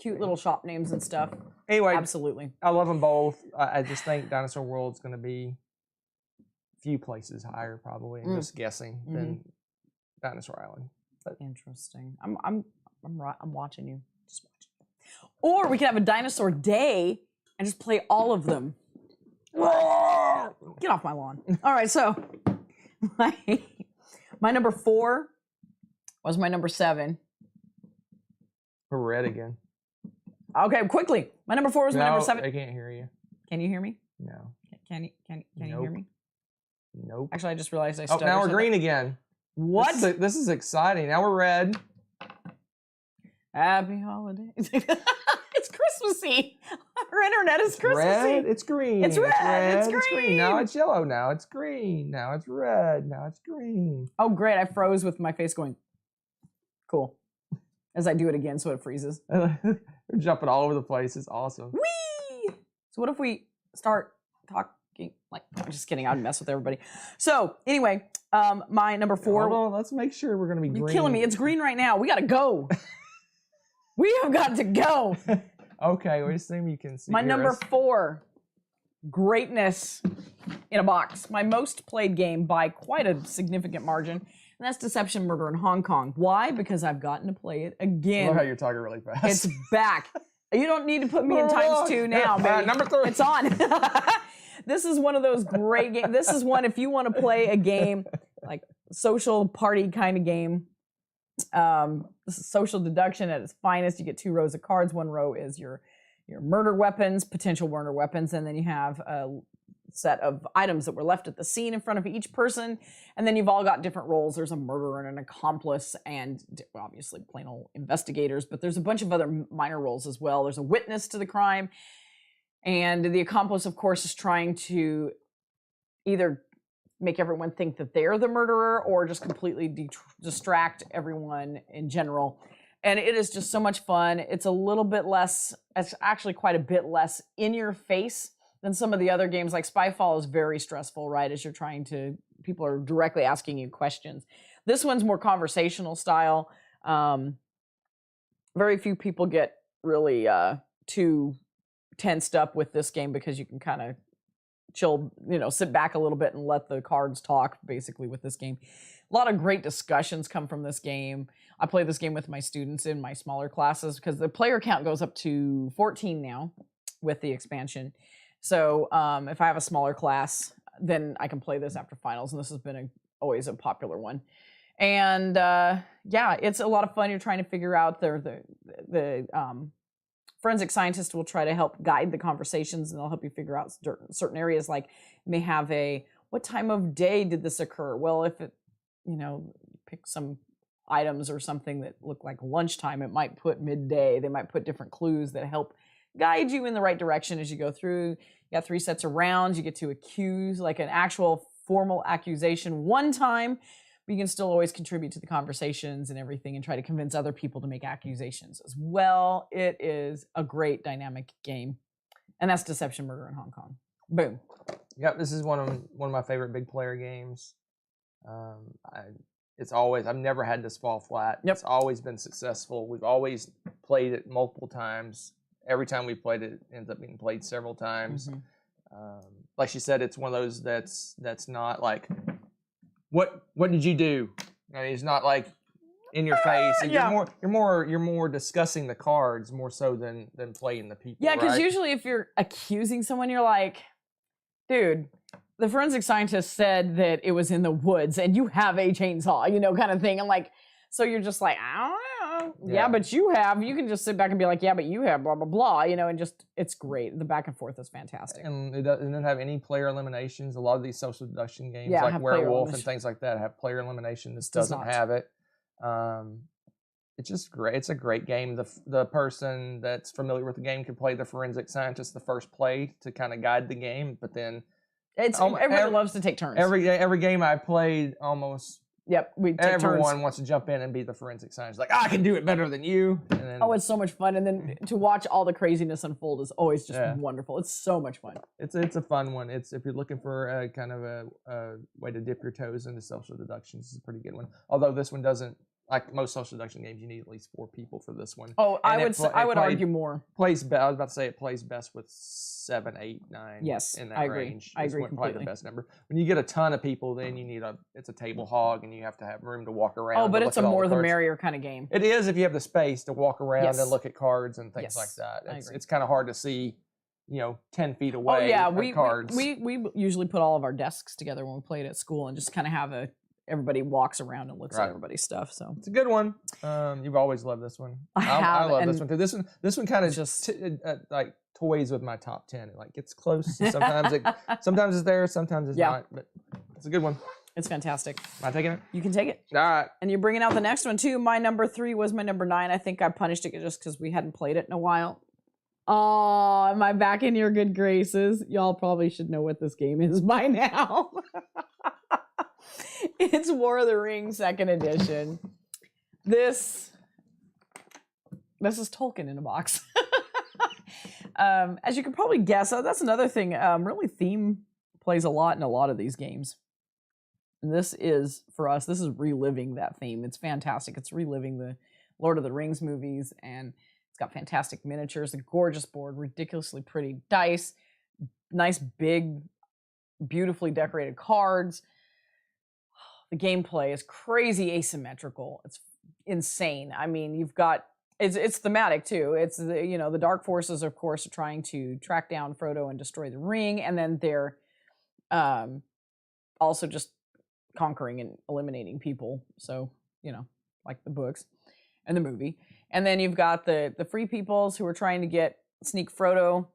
[SPEAKER 1] Cute little shop names and stuff.
[SPEAKER 2] Anyway.
[SPEAKER 1] Absolutely.
[SPEAKER 2] I love them both. I just think Dinosaur World's going to be a few places higher, probably. I'm just guessing than Dinosaur Island. But. Interesting.
[SPEAKER 1] I'm watching you. Just watching. Or we could have a dinosaur day and just play all of them. Get off my lawn. All right, so my number 4 was my number 7.
[SPEAKER 2] We're red again.
[SPEAKER 1] Okay, quickly. My number 4 was my number 7.
[SPEAKER 2] I can't hear you.
[SPEAKER 1] Can you hear me?
[SPEAKER 2] No.
[SPEAKER 1] Can you hear me?
[SPEAKER 2] Nope.
[SPEAKER 1] Actually, I just realized I stuttered.
[SPEAKER 2] Oh, now we're green again.
[SPEAKER 1] What?
[SPEAKER 2] This is exciting. Now we're red.
[SPEAKER 1] Happy holidays. It's Christmassy. Our internet is Christmassy.
[SPEAKER 2] Red, it's green.
[SPEAKER 1] It's red. It's green.
[SPEAKER 2] Now it's yellow. Now it's green. Now it's red. Now it's green.
[SPEAKER 1] Oh, great. I froze with my face going, cool. As I do it again so it freezes.
[SPEAKER 2] We're jumping all over the place. It's awesome.
[SPEAKER 1] Whee! So what if we start talking, I'm just kidding. I'd mess with everybody. So anyway, my number 4.
[SPEAKER 2] Hold on. Let's make sure we're going to be green.
[SPEAKER 1] You're killing me. It's green right now. We got to go. We have got to go.
[SPEAKER 2] Okay, we assume you can see.
[SPEAKER 1] My number 4, Greatness in a Box. My most played game by quite a significant margin, and that's Deception Murder in Hong Kong. Why? Because I've gotten to play it again.
[SPEAKER 2] I love how you're talking really fast.
[SPEAKER 1] It's back. You don't need to put me in ×2 now, baby.
[SPEAKER 2] Number 3.
[SPEAKER 1] It's on. This is one of those great games. This is one, if you want to play a game, like social party kind of game. This is social deduction at its finest. You get 2 rows of cards. One row is your murder weapons, potential murder weapons, and then you have a set of items that were left at the scene in front of each person. And then you've all got different roles. There's a murderer and an accomplice, and obviously plain old investigators, but there's a bunch of other minor roles as well. There's a witness to the crime, and the accomplice, of course, is trying to either make everyone think that they're the murderer or just completely distract everyone in general. And it is just so much fun. It's a little bit less, it's actually quite a bit less in your face than some of the other games. Like Spyfall is very stressful, right? As you're trying to, people are directly asking you questions. This one's more conversational style. Very few people get really too tensed up with this game because you can kind of chill, sit back a little bit and let the cards talk basically with this game. A lot of great discussions come from this game. I play this game with my students in my smaller classes because the player count goes up to 14 now with the expansion. So if I have a smaller class, then I can play this after finals, and this has been always a popular one. And yeah, it's a lot of fun. You're trying to figure out the forensic scientist will try to help guide the conversations, and they'll help you figure out certain areas. Like, may have what time of day did this occur? Well, if it, pick some items or something that look like lunchtime, it might put midday. They might put different clues that help guide you in the right direction as you go through. You got 3 sets of rounds. You get to accuse, like an actual formal accusation one time, but you can still always contribute to the conversations and everything and try to convince other people to make accusations as well. It is a great dynamic game. And that's Deception Murder in Hong Kong. Boom.
[SPEAKER 2] Yep, this is one of my favorite big player games. I've never had this fall flat.
[SPEAKER 1] Yep.
[SPEAKER 2] It's always been successful. We've always played it multiple times. Every time we played it, it ends up being played several times. Mm-hmm. Like she said, it's one of those that's not like, what did you do? It's not like in your face. Yeah. You're more discussing the cards more so than playing the people.
[SPEAKER 1] Yeah, because
[SPEAKER 2] right?
[SPEAKER 1] Usually if you're accusing someone, you're like, dude, the forensic scientist said that it was in the woods and you have a chainsaw, kind of thing. And like, so you're just like, I don't know. Yeah, but you can just sit back and be like, yeah, but you have blah, blah, blah, and just, it's great. The back and forth is fantastic.
[SPEAKER 2] And it doesn't have any player eliminations. A lot of these social deduction games like Werewolf and things like that have player elimination. This doesn't have it. It's just great. It's a great game. The person that's familiar with the game can play the forensic scientist the first play to kind of guide the game, but then
[SPEAKER 1] everybody loves to take turns.
[SPEAKER 2] Every game I played, almost everyone
[SPEAKER 1] turns.
[SPEAKER 2] wants to jump in and be the forensic scientist. Like, I can do it better than you. And then,
[SPEAKER 1] it's so much fun. And then to watch all the craziness unfold is always just wonderful. It's so much fun.
[SPEAKER 2] It's a fun one. If you're looking for a kind of a way to dip your toes into social deductions, it's a pretty good one. Although this one doesn't. Like most social deduction games, you need at least 4 people for this one.
[SPEAKER 1] Oh, I would argue more.
[SPEAKER 2] I was about to say it plays best with 7, 8, 9.
[SPEAKER 1] Yes,
[SPEAKER 2] in that
[SPEAKER 1] I agree.
[SPEAKER 2] range.
[SPEAKER 1] I agree
[SPEAKER 2] completely.
[SPEAKER 1] Probably
[SPEAKER 2] the best number. When you get a ton of people, then you need it's a table hog, and you have to have room to walk around.
[SPEAKER 1] Oh, but it's a more the merrier kind of game.
[SPEAKER 2] It is if you have the space to walk around and look at cards and things like that. It's kind of hard to see, 10 feet away.
[SPEAKER 1] Oh yeah,
[SPEAKER 2] cards.
[SPEAKER 1] We usually put all of our desks together when we played at school and just kind of have everybody walks around and looks at everybody's stuff. So it's
[SPEAKER 2] a good one. You've always loved this one. I love this one too. This one kind of just like toys with my top 10. It like gets close. Sometimes sometimes it's there, sometimes it's not. But it's a good one.
[SPEAKER 1] It's fantastic.
[SPEAKER 2] Am I taking it?
[SPEAKER 1] You can take it.
[SPEAKER 2] All right.
[SPEAKER 1] And you're bringing out the next one too. My number 3 was my number 9. I think I punished it just because we hadn't played it in a while. Oh, am I back in your good graces? Y'all probably should know what this game is by now. It's War of the Rings 2nd edition. This is Tolkien in a box. As you can probably guess, that's another thing. Really, theme plays a lot in a lot of these games. And this is, for us, this is reliving that theme. It's fantastic. It's reliving the Lord of the Rings movies, and it's got fantastic miniatures, a gorgeous board, ridiculously pretty dice, nice, big, beautifully decorated cards. The gameplay is crazy asymmetrical. It's insane. I mean, you've got it's thematic too. It's the dark forces, of course, are trying to track down Frodo and destroy the ring, and then they're also just conquering and eliminating people. So like the books and the movie. And then you've got the free peoples who are trying to sneak Frodo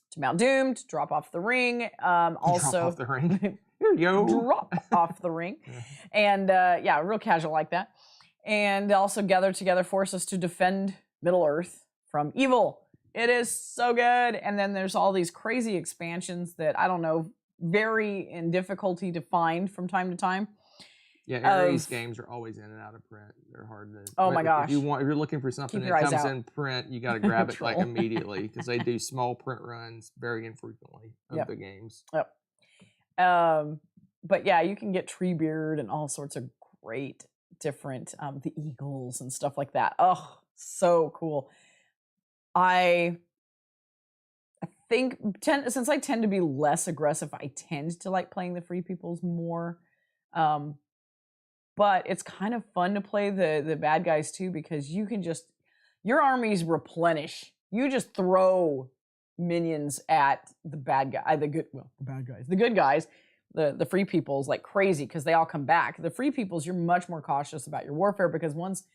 [SPEAKER 1] to Mount Doom to drop off the ring. Also,
[SPEAKER 2] drop off the ring. Here you go.
[SPEAKER 1] Drop off the ring. And real casual like that. And also gather together forces to defend Middle-earth from evil. It is so good. And then there's all these crazy expansions that, I don't know, vary in difficulty to find from time to time.
[SPEAKER 2] Yeah, Aries games are always in and out of print. They're hard to.
[SPEAKER 1] Oh my gosh!
[SPEAKER 2] If you're looking for something that comes in print, you got to grab it like immediately because they do small print runs very infrequently of the games.
[SPEAKER 1] Yep. But yeah, you can get Treebeard and all sorts of great different the eagles and stuff like that. Oh, so cool. I think since I tend to be less aggressive, I tend to like playing the free peoples more. But it's kind of fun to play the bad guys too, because you can just, your armies replenish. You just throw minions at the bad guy, the good guys, the free peoples like crazy because they all come back. The free peoples, you're much more cautious about your warfare because once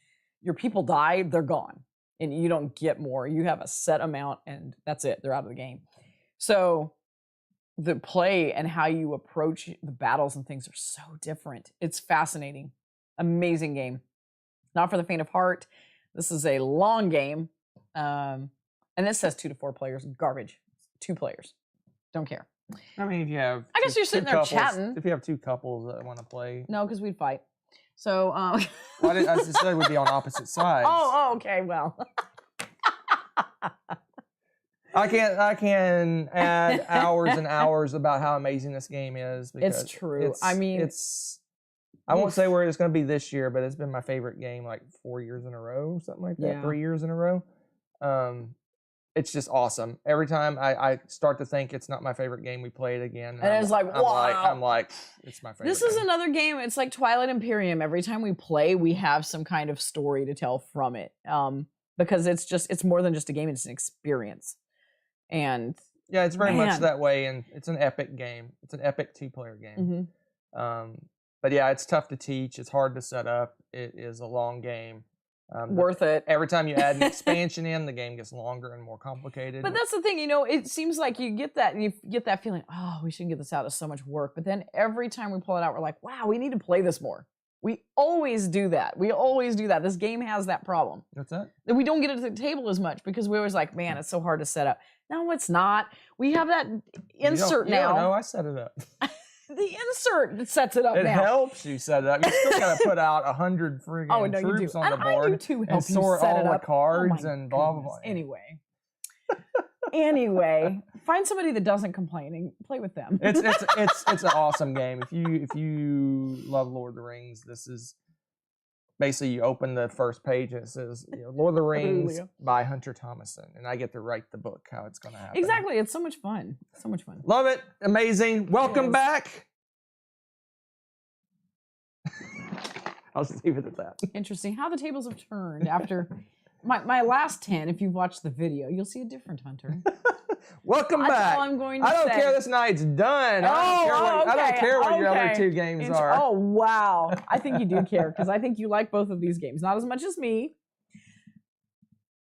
[SPEAKER 1] your people die, they're gone and you don't get more. You have a set amount and that's it. They're out of the game. So the play and how you approach the battles and things are so different. It's fascinating. Amazing game. Not for the faint of heart. This is a long game. And this says 2 to 4 players. Garbage. 2 players. Don't care.
[SPEAKER 2] I mean, if you have...
[SPEAKER 1] I guess you're sitting there chatting.
[SPEAKER 2] If you have 2 couples that want to play...
[SPEAKER 1] No, because we'd fight. So...
[SPEAKER 2] well, I just said we'd be on opposite sides.
[SPEAKER 1] Oh, okay, well...
[SPEAKER 2] I can add hours and hours about how amazing this game is.
[SPEAKER 1] It's true. I mean,
[SPEAKER 2] I won't say where it's going to be this year, but it's been my favorite game like 4 years in a row, something like that. Yeah. 3 years in a row. It's just awesome. Every time I start to think it's not my favorite game, we play it again.
[SPEAKER 1] And it's like, wow.
[SPEAKER 2] I'm like, it's my favorite.
[SPEAKER 1] This is another game. It's like Twilight Imperium. Every time we play, we have some kind of story to tell from it. Because it's more than just a game. It's an experience. And
[SPEAKER 2] yeah, it's very much that way, and it's an epic game. It's an epic 2-player game. Mm-hmm. But yeah, it's tough to teach. It's hard to set up. It is a long game.
[SPEAKER 1] Worth it.
[SPEAKER 2] Every time you add an expansion in, the game gets longer and more complicated.
[SPEAKER 1] But that's the thing, it seems like you get that feeling, oh, we shouldn't get this out. It's so much work. But then every time we pull it out, we're like, wow, we need to play this more. We always do that. This game has that problem.
[SPEAKER 2] What's that?
[SPEAKER 1] That we don't get it to the table as much because we always like, man, it's so hard to set up. No, it's not. We have that insert now.
[SPEAKER 2] No, I set it up.
[SPEAKER 1] The insert sets it up now.
[SPEAKER 2] It helps you set it up. You still got to put out 100 friggin' troops on the board.
[SPEAKER 1] I do too,
[SPEAKER 2] and sort all the cards and blah, blah, blah.
[SPEAKER 1] Anyway, find somebody that doesn't complain and play with them.
[SPEAKER 2] It's an awesome game. If you love Lord of the Rings, this is basically you open the first page and it says Lord of the Rings by Hunter Thomason, and I get to write the book how it's going to happen.
[SPEAKER 1] Exactly, it's so much fun. So much fun.
[SPEAKER 2] Love it. Amazing. Welcome back. I'll just leave it at that.
[SPEAKER 1] Interesting how the tables have turned after. My last 10, if you've watched the video, you'll see a different Hunter.
[SPEAKER 2] Welcome back.
[SPEAKER 1] That's all I'm going to say.
[SPEAKER 2] I don't care. This night's done. I don't care what your other 2 games are.
[SPEAKER 1] Oh, wow. I think you do care because I think you like both of these games. Not as much as me.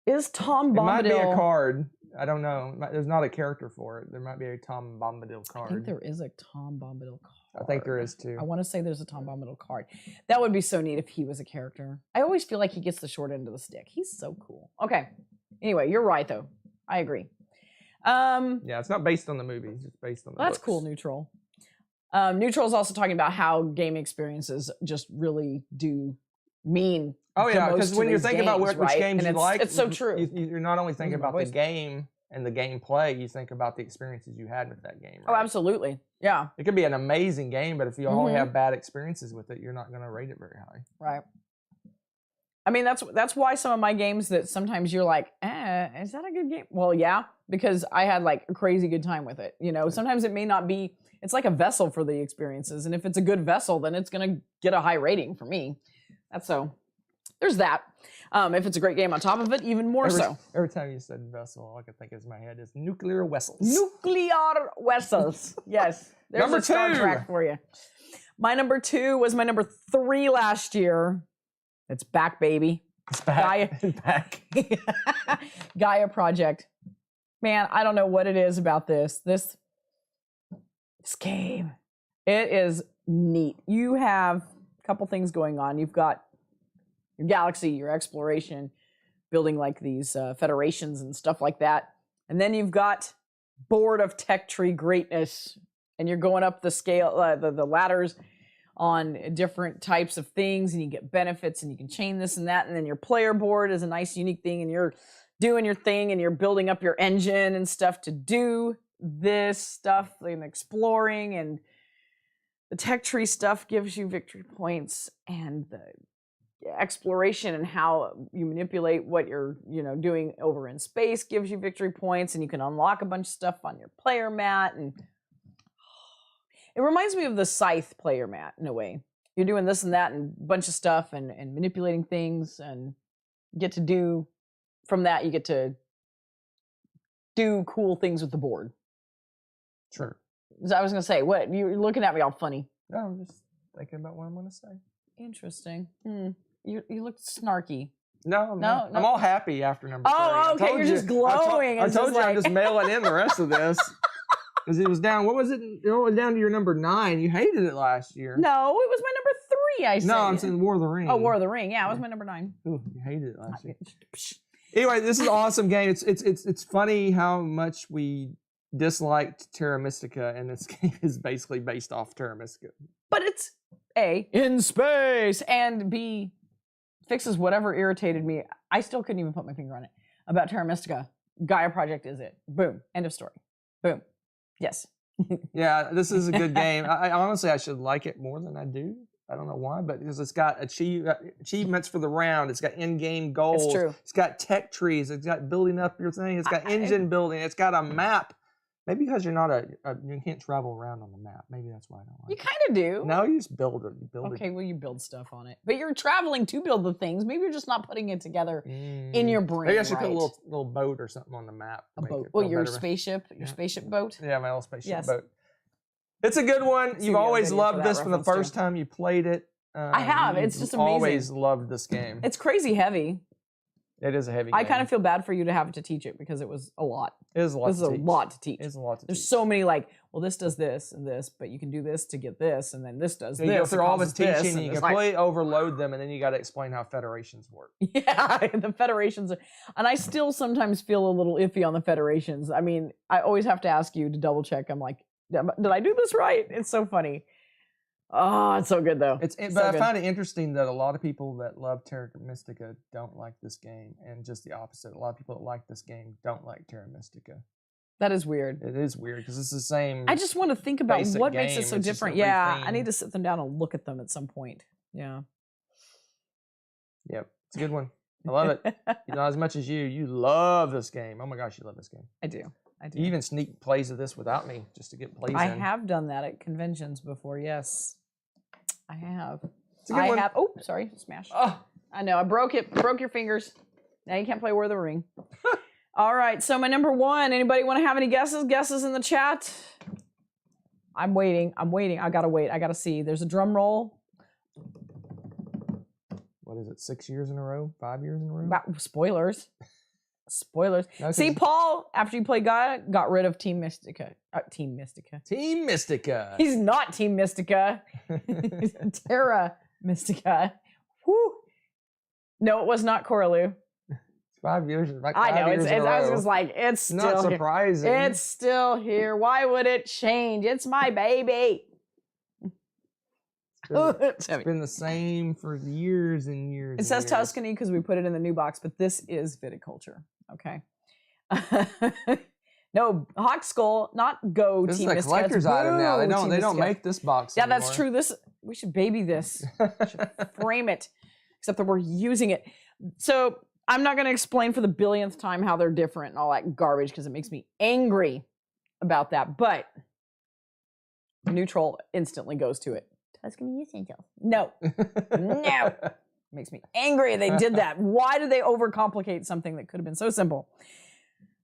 [SPEAKER 1] Is Tom Bombadil... It
[SPEAKER 2] might be a card. I don't know. There's not a character for it. There might be a Tom Bombadil card.
[SPEAKER 1] I think there is a Tom Bombadil card.
[SPEAKER 2] I think there is too.
[SPEAKER 1] I want to say there's a Tom Bombadil card. That would be so neat if he was a character. I always feel like he gets the short end of the stick. He's so cool. Okay. Anyway, you're right though. I agree.
[SPEAKER 2] Yeah, it's not based on the movies. It's based on the
[SPEAKER 1] That's
[SPEAKER 2] books.
[SPEAKER 1] Cool, Neutral. Neutral is also talking about how gaming experiences just really do mean.
[SPEAKER 2] Oh yeah, because when you're thinking about which games you like,
[SPEAKER 1] it's so true.
[SPEAKER 2] You're not only thinking about the game and the gameplay, you think about the experiences you had with that game. Right?
[SPEAKER 1] Oh, absolutely. Yeah.
[SPEAKER 2] It could be an amazing game, but if you only have bad experiences with it, you're not going to rate it very high.
[SPEAKER 1] Right. I mean, that's why some of my games that sometimes you're like, is that a good game? Well, yeah, because I had like a crazy good time with it. Sometimes it may not be, it's like a vessel for the experiences. And if it's a good vessel, then it's going to get a high rating for me. There's that. If it's a great game on top of it, even more so.
[SPEAKER 2] Every time you said vessel, all I can think in my head is nuclear vessels.
[SPEAKER 1] Nuclear vessels. Yes. There's
[SPEAKER 2] number 2.
[SPEAKER 1] Star Trek for you. My number 2 was my number 3 last year. It's back, baby.
[SPEAKER 2] It's back. Back.
[SPEAKER 1] Gaia Project. Man, I don't know what it is about this game. It is neat. You have a couple things going on. You've got your galaxy, your exploration, building like these federations and stuff like that. And then you've got board of tech tree greatness, and you're going up the scale, the ladders on different types of things, and you get benefits, and you can chain this and that, and then your player board is a nice unique thing, and you're doing your thing, and you're building up your engine and stuff to do this stuff, and exploring, and the tech tree stuff gives you victory points, and the exploration and how you manipulate what you're doing over in space gives you victory points, and you can unlock a bunch of stuff on your player mat. And it reminds me of the Scythe player mat in a way. You're doing this and that and a bunch of stuff and manipulating things, and get to do from that, you get to do cool things with the board.
[SPEAKER 2] Sure.
[SPEAKER 1] I was gonna say, what, you're looking at me all funny.
[SPEAKER 2] No, I'm just thinking about what I'm gonna say.
[SPEAKER 1] Interesting. You look snarky.
[SPEAKER 2] No, I'm all happy after number 3.
[SPEAKER 1] Oh, okay, you're just glowing.
[SPEAKER 2] I told you I'm just mailing in the rest of this. Because it was down, what was it? It was down to your number 9. You hated it last year.
[SPEAKER 1] No, it was my number 3, I said.
[SPEAKER 2] No, I'm saying War of the Ring.
[SPEAKER 1] Oh, War of the Ring. Yeah, it was my number 9.
[SPEAKER 2] Ooh, you hated it last year. Anyway, this is an awesome game. It's funny how much we disliked Terra Mystica, and this game is basically based off Terra Mystica.
[SPEAKER 1] But it's A, in space, and B, fixes whatever irritated me. I still couldn't even put my finger on it about Terra Mystica. Gaia Project is it. Boom. End of story. Boom. Yes.
[SPEAKER 2] Yeah, this is a good game. I honestly, I should like it more than I do. I don't know why, but because it's got achievements for the round, it's got in-game goals,
[SPEAKER 1] It's true.
[SPEAKER 2] It's got tech trees, it's got building up your thing, it's got engine building, it's got a map. Maybe because you're not you can't travel around on the map. Maybe that's why I don't like it.
[SPEAKER 1] You kind of do.
[SPEAKER 2] No, you just build it.
[SPEAKER 1] Okay, well, you build stuff on it. But you're traveling to build the things. Maybe you're just not putting it together in your brain.
[SPEAKER 2] Maybe I should put a little boat or something on the map.
[SPEAKER 1] A boat. Well, your spaceship boat?
[SPEAKER 2] Yeah, my little spaceship boat. It's a good one. You've always loved this from the first time you played it.
[SPEAKER 1] I have. It's just amazing.
[SPEAKER 2] Always loved this game.
[SPEAKER 1] It's crazy heavy.
[SPEAKER 2] It is a heavy game.
[SPEAKER 1] I kind of feel bad for you to have to teach it because it was a lot.
[SPEAKER 2] It is a lot
[SPEAKER 1] This is a lot to teach.
[SPEAKER 2] It is a lot to teach.
[SPEAKER 1] There's so many well, this does this and this, but you can do this to get this, and then this does this.
[SPEAKER 2] You go through all this teaching,
[SPEAKER 1] and
[SPEAKER 2] you completely overload them, and then you got to explain how federations work.
[SPEAKER 1] Yeah, the federations. And I still sometimes feel a little iffy on the federations. I mean, I always have to ask you to double check. I'm like, did I do this right? It's so funny. Oh, it's so good though.
[SPEAKER 2] But I find it interesting that a lot of people that love Terra Mystica don't like this game, and just the opposite. A lot of people that like this game don't like Terra Mystica.
[SPEAKER 1] That is weird.
[SPEAKER 2] It is weird because it's the same.
[SPEAKER 1] I just want to think about what makes it so different. Yeah, I need to sit them down and look at them at some point. Yeah.
[SPEAKER 2] Yep, it's a good one. I love it. Not as much as you love this game. Oh my gosh, you love this game.
[SPEAKER 1] I do.
[SPEAKER 2] You even sneak plays of this without me just to get plays
[SPEAKER 1] I
[SPEAKER 2] in.
[SPEAKER 1] have done that at conventions before, yes. I have.
[SPEAKER 2] It's a good one.
[SPEAKER 1] Oh, sorry, smash. Oh, I know, I broke it. Broke your fingers. Now you can't play War of the Ring. All right, so my number 1. Anybody want to have any guesses? Guesses in the chat? I'm waiting. I gotta wait. I gotta see. There's a drum roll.
[SPEAKER 2] What is it? 6 years in a row? 5 years in a row?
[SPEAKER 1] Spoilers. Spoilers. No, see, Paul, after you played Gaia, got rid of Team Mystica. Team Mystica.
[SPEAKER 2] Team Mystica.
[SPEAKER 1] He's not Team Mystica. He's Terra Mystica. Whew. No, it was not Coraloo.
[SPEAKER 2] 5 years.
[SPEAKER 1] I know. I was just like, it's still
[SPEAKER 2] not surprising.
[SPEAKER 1] Here. It's still here. Why would it change? It's my baby.
[SPEAKER 2] It's been the same for years and years.
[SPEAKER 1] It says Tuscany because we put it in the new box, but this is Viticulture. Okay. No, Hawk Skull, not Go
[SPEAKER 2] this
[SPEAKER 1] Team
[SPEAKER 2] Mystica. This is a collector's item now. They don't make this box
[SPEAKER 1] Yeah,
[SPEAKER 2] anymore.
[SPEAKER 1] that's true. We should baby this. We should frame it. Except that we're using it. So I'm not going to explain for the billionth time how they're different and all that garbage because it makes me angry about that. But neutral instantly goes to it. Tuscany Essentials. No. No. Makes me angry they did that. Why did they overcomplicate something that could have been so simple?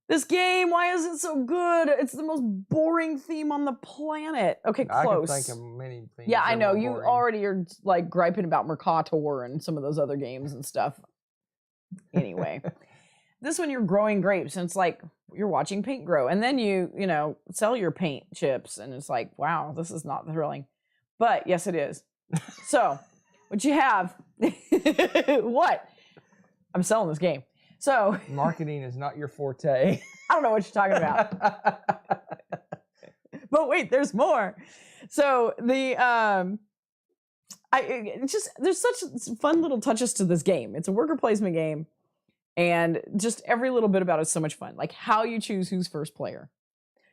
[SPEAKER 1] This game, why is it so good? It's the most boring theme on the planet. Okay, close.
[SPEAKER 2] I can think of many things.
[SPEAKER 1] Yeah, I know. You already are like griping about Mercator and some of those other games and stuff. Anyway, this one you're growing grapes and it's like you're watching paint grow. And then you sell your paint chips and it's like, wow, this is not thrilling. But yes, it is. So what you have, what? I'm selling this game. So
[SPEAKER 2] marketing is not your forte.
[SPEAKER 1] I don't know what you're talking about. But wait, there's more. So the there's such fun little touches to this game. It's a worker placement game, and just every little bit about it is so much fun. Like how you choose who's first player.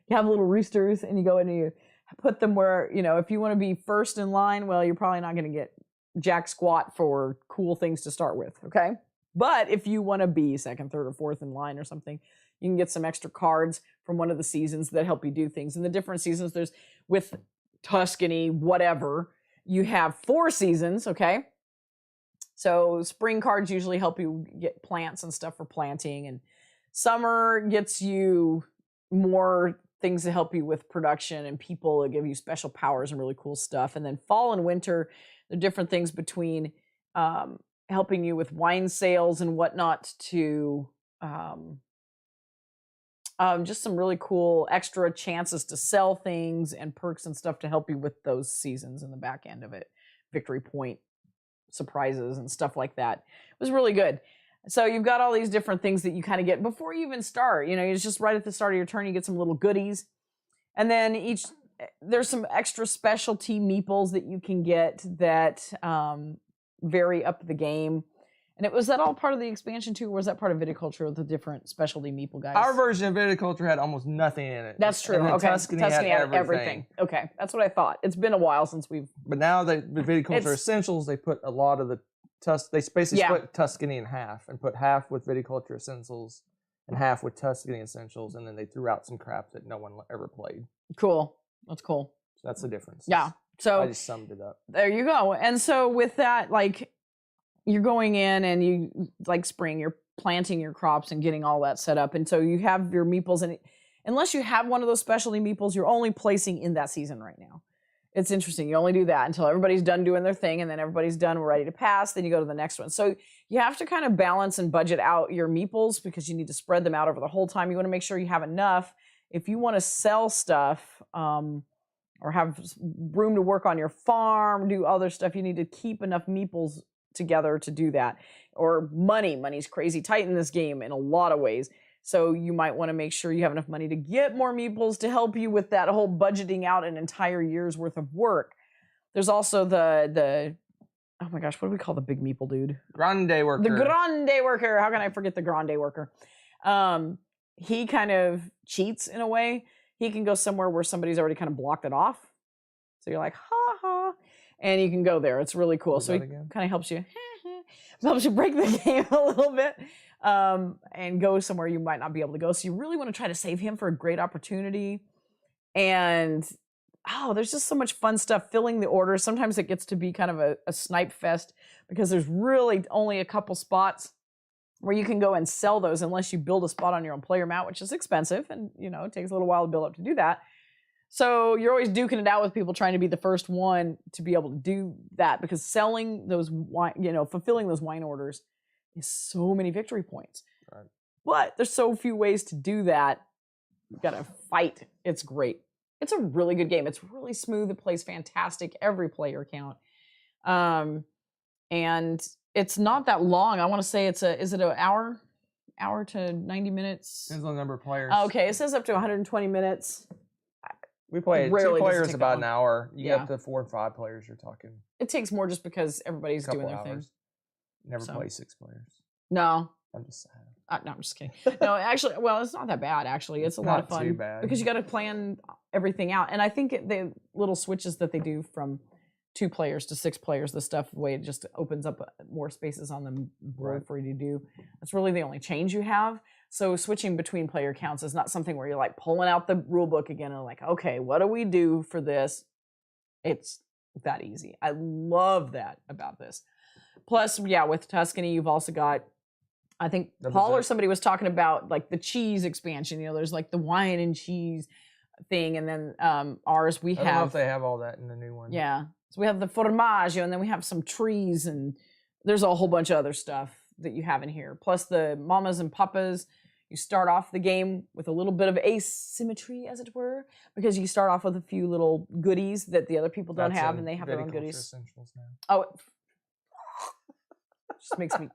[SPEAKER 1] You have little roosters, and you go in and you put them where, if you want to be first in line, well, you're probably not going to get jack squat for cool things to start with, okay? But if you want to be second, third, or fourth in line or something, you can get some extra cards from one of the seasons that help you do things. In the different seasons, there's with Tuscany, whatever, you have 4 seasons, okay? So spring cards usually help you get plants and stuff for planting, and summer gets you more things to help you with production and people that give you special powers and really cool stuff. And then fall and winter, the different things between helping you with wine sales and whatnot to just some really cool extra chances to sell things and perks and stuff to help you with those seasons in the back end of it. Victory point surprises and stuff like that. It was really good. So you've got all these different things that you kind of get before you even start. It's just right at the start of your turn, you get some little goodies. And then there's some extra specialty meeples that you can get that vary up the game. And was that all part of the expansion too, or was that part of Viticulture with the different specialty meeple guys?
[SPEAKER 2] Our version of Viticulture had almost nothing in it.
[SPEAKER 1] That's true. Okay.
[SPEAKER 2] Tuscany had everything.
[SPEAKER 1] Okay, that's what I thought. It's been a while since we've...
[SPEAKER 2] But now the Viticulture Essentials, they put a lot of the... They basically split Tuscany in half and put half with Viticulture Essentials and half with Tuscany Essentials, and then they threw out some crap that no one ever played.
[SPEAKER 1] Cool. That's cool.
[SPEAKER 2] So that's the difference.
[SPEAKER 1] Yeah. So
[SPEAKER 2] I just summed it up.
[SPEAKER 1] There you go. And so with that, you're going in and you, spring, you're planting your crops and getting all that set up. And so you have your meeples, and unless you have one of those specialty meeples, you're only placing in that season right now. It's interesting. You only do that until everybody's done doing their thing, and then everybody's done, we're ready to pass, then you go to the next one. So you have to kind of balance and budget out your meeples because you need to spread them out over the whole time. You want to make sure you have enough. If you want to sell stuff or have room to work on your farm, do other stuff, you need to keep enough meeples together to do that. Or money's crazy tight in this game in a lot of ways. So you might want to make sure you have enough money to get more meeples to help you with that whole budgeting out an entire year's worth of work. There's also the oh my gosh, what do we call the big meeple dude?
[SPEAKER 2] Grande worker.
[SPEAKER 1] The grande worker. How can I forget the grande worker? He kind of cheats in a way. He can go somewhere where somebody's already kind of blocked it off. So you're like, ha ha. And you can go there. It's really cool. So he kind of helps you break the game a little bit. And go somewhere you might not be able to go. So you really want to try to save him for a great opportunity. And, there's just so much fun stuff filling the order. Sometimes it gets to be kind of a snipe fest because there's really only a couple spots where you can go and sell those unless you build a spot on your own player mat, which is expensive. And, it takes a little while to build up to do that. So you're always duking it out with people trying to be the first one to be able to do that because selling those fulfilling those wine orders is so many victory points.
[SPEAKER 2] Right.
[SPEAKER 1] But there's so few ways to do that. You gotta fight. It's great. It's a really good game. It's really smooth. It plays fantastic. Every player count. And it's not that long. I want to say is it an hour to 90 minutes?
[SPEAKER 2] Depends on the number of players.
[SPEAKER 1] Okay, it says up to 120 minutes.
[SPEAKER 2] We play 2 players about an hour. You get up to 4 or 5 players, you're talking.
[SPEAKER 1] It takes more just because everybody's doing their thing.
[SPEAKER 2] Never play 6 players.
[SPEAKER 1] No.
[SPEAKER 2] I'm just saying.
[SPEAKER 1] No, I'm just kidding. No, actually, well, it's not that bad, actually. It's a lot of fun.
[SPEAKER 2] Not too bad.
[SPEAKER 1] Because you got to plan everything out. And I think the little switches that they do from 2 players to 6 players, the stuff, the way it just opens up more spaces on the board for you to do. That's really the only change you have. So switching between player counts is not something where you're pulling out the rule book again and okay, what do we do for this? It's that easy. I love that about this. Plus, with Tuscany, you've also got, I think Paul or somebody was talking about the cheese expansion. There's the wine and cheese thing, and then ours we have. I don't know
[SPEAKER 2] if they have all that in the new one.
[SPEAKER 1] Yeah, so we have the formaggio, and then we have some trees, and there's a whole bunch of other stuff that you have in here. Plus the mamas and papas. You start off the game with a little bit of asymmetry, as it were, because you start off with a few little goodies that the other people don't have, and they have their own goodies.
[SPEAKER 2] Essentials now.
[SPEAKER 1] Oh. Just makes me.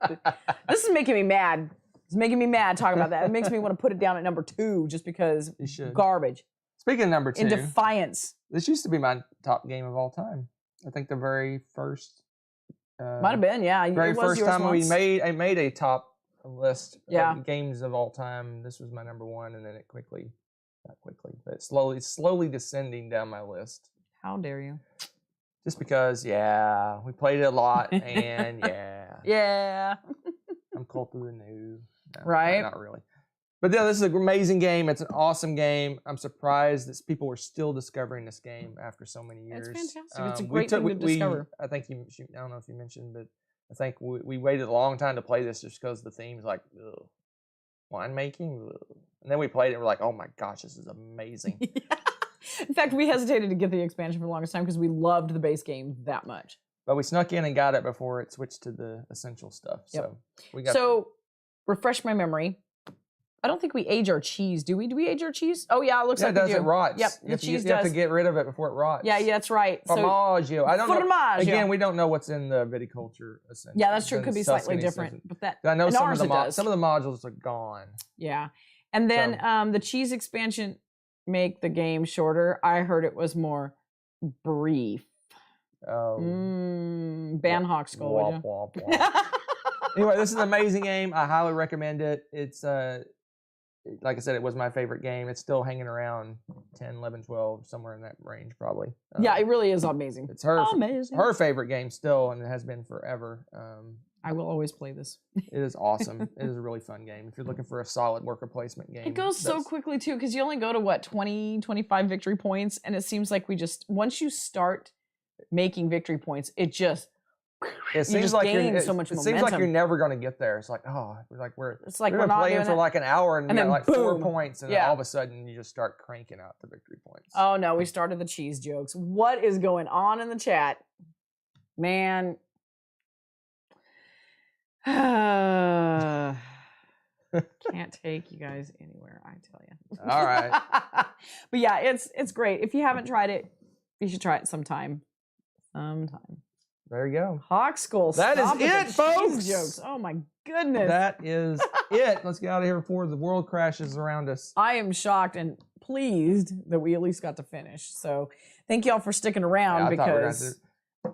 [SPEAKER 1] This is making me mad. It's making me mad talking about that. It makes me want to put it down at number 2 just because
[SPEAKER 2] you should.
[SPEAKER 1] Garbage.
[SPEAKER 2] Speaking of number 2,
[SPEAKER 1] in defiance.
[SPEAKER 2] This used to be my top game of all time. I think the very first.
[SPEAKER 1] Might have been, yeah.
[SPEAKER 2] Very first time I made a top list
[SPEAKER 1] Yeah.
[SPEAKER 2] of games of all time. This was my number one, and then it but slowly descending down my list.
[SPEAKER 1] How dare you?
[SPEAKER 2] Just because, yeah, we played it a lot, and
[SPEAKER 1] Yeah.
[SPEAKER 2] I'm cult of the new. No,
[SPEAKER 1] right?
[SPEAKER 2] Not really. But yeah, this is an amazing game. It's an awesome game. I'm surprised that people are still discovering this game after so many years.
[SPEAKER 1] It's fantastic. It's a great thing to discover.
[SPEAKER 2] I think I don't know if you mentioned, but I think we waited a long time to play this just because the theme's like, ugh, winemaking. Ugh. And then we played it and we're like, oh my gosh, this is amazing.
[SPEAKER 1] Yeah. In fact, we hesitated to get the expansion for the longest time because we loved the base game that much.
[SPEAKER 2] But we snuck in and got it before it switched to the essential stuff.
[SPEAKER 1] Yep.
[SPEAKER 2] So
[SPEAKER 1] refresh my memory. I don't think we age our cheese, do we? Do we age our cheese? Oh yeah, it looks like
[SPEAKER 2] it does. It rots.
[SPEAKER 1] Yep,
[SPEAKER 2] the cheese does. You have to get rid of it before it rots.
[SPEAKER 1] Yeah, that's right.
[SPEAKER 2] Formaggio. I don't know.
[SPEAKER 1] Formaggio.
[SPEAKER 2] Again, we don't know what's in the viticulture.
[SPEAKER 1] Yeah, that's true. It could be slightly different, but that.
[SPEAKER 2] I know some of the modules are gone.
[SPEAKER 1] Yeah, and then the cheese expansion make the game shorter. I heard it was more brief.
[SPEAKER 2] Oh.
[SPEAKER 1] Ban Hawkskull, would you?
[SPEAKER 2] Anyway, this is an amazing game. I highly recommend it. It's like I said, it was my favorite game. It's still hanging around 10, 11, 12, somewhere in that range probably.
[SPEAKER 1] Yeah, it really is amazing.
[SPEAKER 2] It's her favorite game still, and it has been forever.
[SPEAKER 1] I will always play this.
[SPEAKER 2] It is awesome. It is a really fun game. If you're looking for a solid worker placement game.
[SPEAKER 1] It goes so quickly too, because you only go to 20, 25 victory points, and it seems like once you start making victory points, it just seems like so much momentum.
[SPEAKER 2] It seems like you're never going to get there. It's like, we're playing for like an hour and
[SPEAKER 1] then
[SPEAKER 2] got like
[SPEAKER 1] boom.
[SPEAKER 2] 4 points, and then all of a sudden you just start cranking out the victory points.
[SPEAKER 1] Oh no, we started the cheese jokes. What is going on in the chat? Man. Can't take you guys anywhere, I tell you.
[SPEAKER 2] All right.
[SPEAKER 1] But yeah, it's great. If you haven't tried it, you should try it sometime.
[SPEAKER 2] There you go.
[SPEAKER 1] Hawkskull.
[SPEAKER 2] That is it, folks.
[SPEAKER 1] Jokes. Oh my goodness.
[SPEAKER 2] That is it. Let's get out of here before the world crashes around us.
[SPEAKER 1] I am shocked and pleased that we at least got to finish. So thank y'all for sticking around because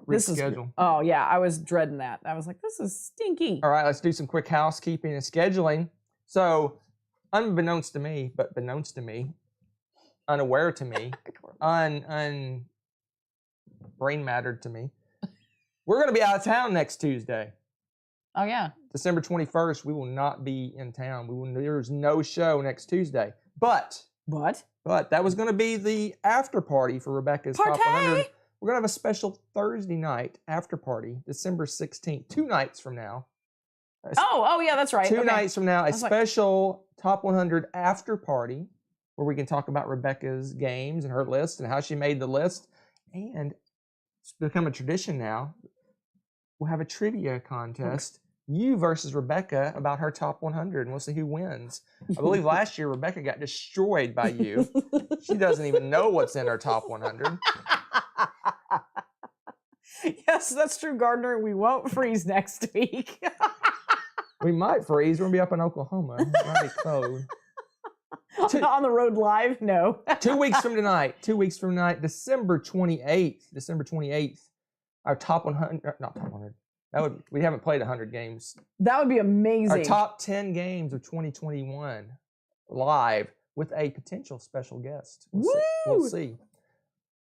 [SPEAKER 1] this is. Oh yeah, I was dreading that. I was like, this is stinky.
[SPEAKER 2] All right, let's do some quick housekeeping and scheduling. So, unbeknownst to me, but beknownst to me, unaware to me, brain mattered to me. We're going to be out of town next Tuesday.
[SPEAKER 1] Oh, yeah.
[SPEAKER 2] December 21st, we will not be in town. There's no show next Tuesday. But that was going to be the after party for Rebecca's Top 100. We're going to have a special Thursday night after party, December 16th, 2 nights from now.
[SPEAKER 1] Oh, yeah, that's right.
[SPEAKER 2] 2 nights from now, a special Top 100 after party where we can talk about Rebecca's games and her list and how she made the list. And it's become a tradition now. We'll have a trivia contest, you versus Rebecca, about her top 100, and we'll see who wins. I believe last year Rebecca got destroyed by you. She doesn't even know what's in her top 100.
[SPEAKER 1] Yes, that's true, Gardner. We won't freeze next week.
[SPEAKER 2] We might freeze. We're going to be up in Oklahoma. It might be cold.
[SPEAKER 1] On the road live? No.
[SPEAKER 2] 2 weeks from tonight. 2 weeks from tonight, December 28th. Our top 100, not top 100. We haven't played 100 games.
[SPEAKER 1] That would be amazing.
[SPEAKER 2] Our top 10 games of 2021 live with a potential special guest. We'll see.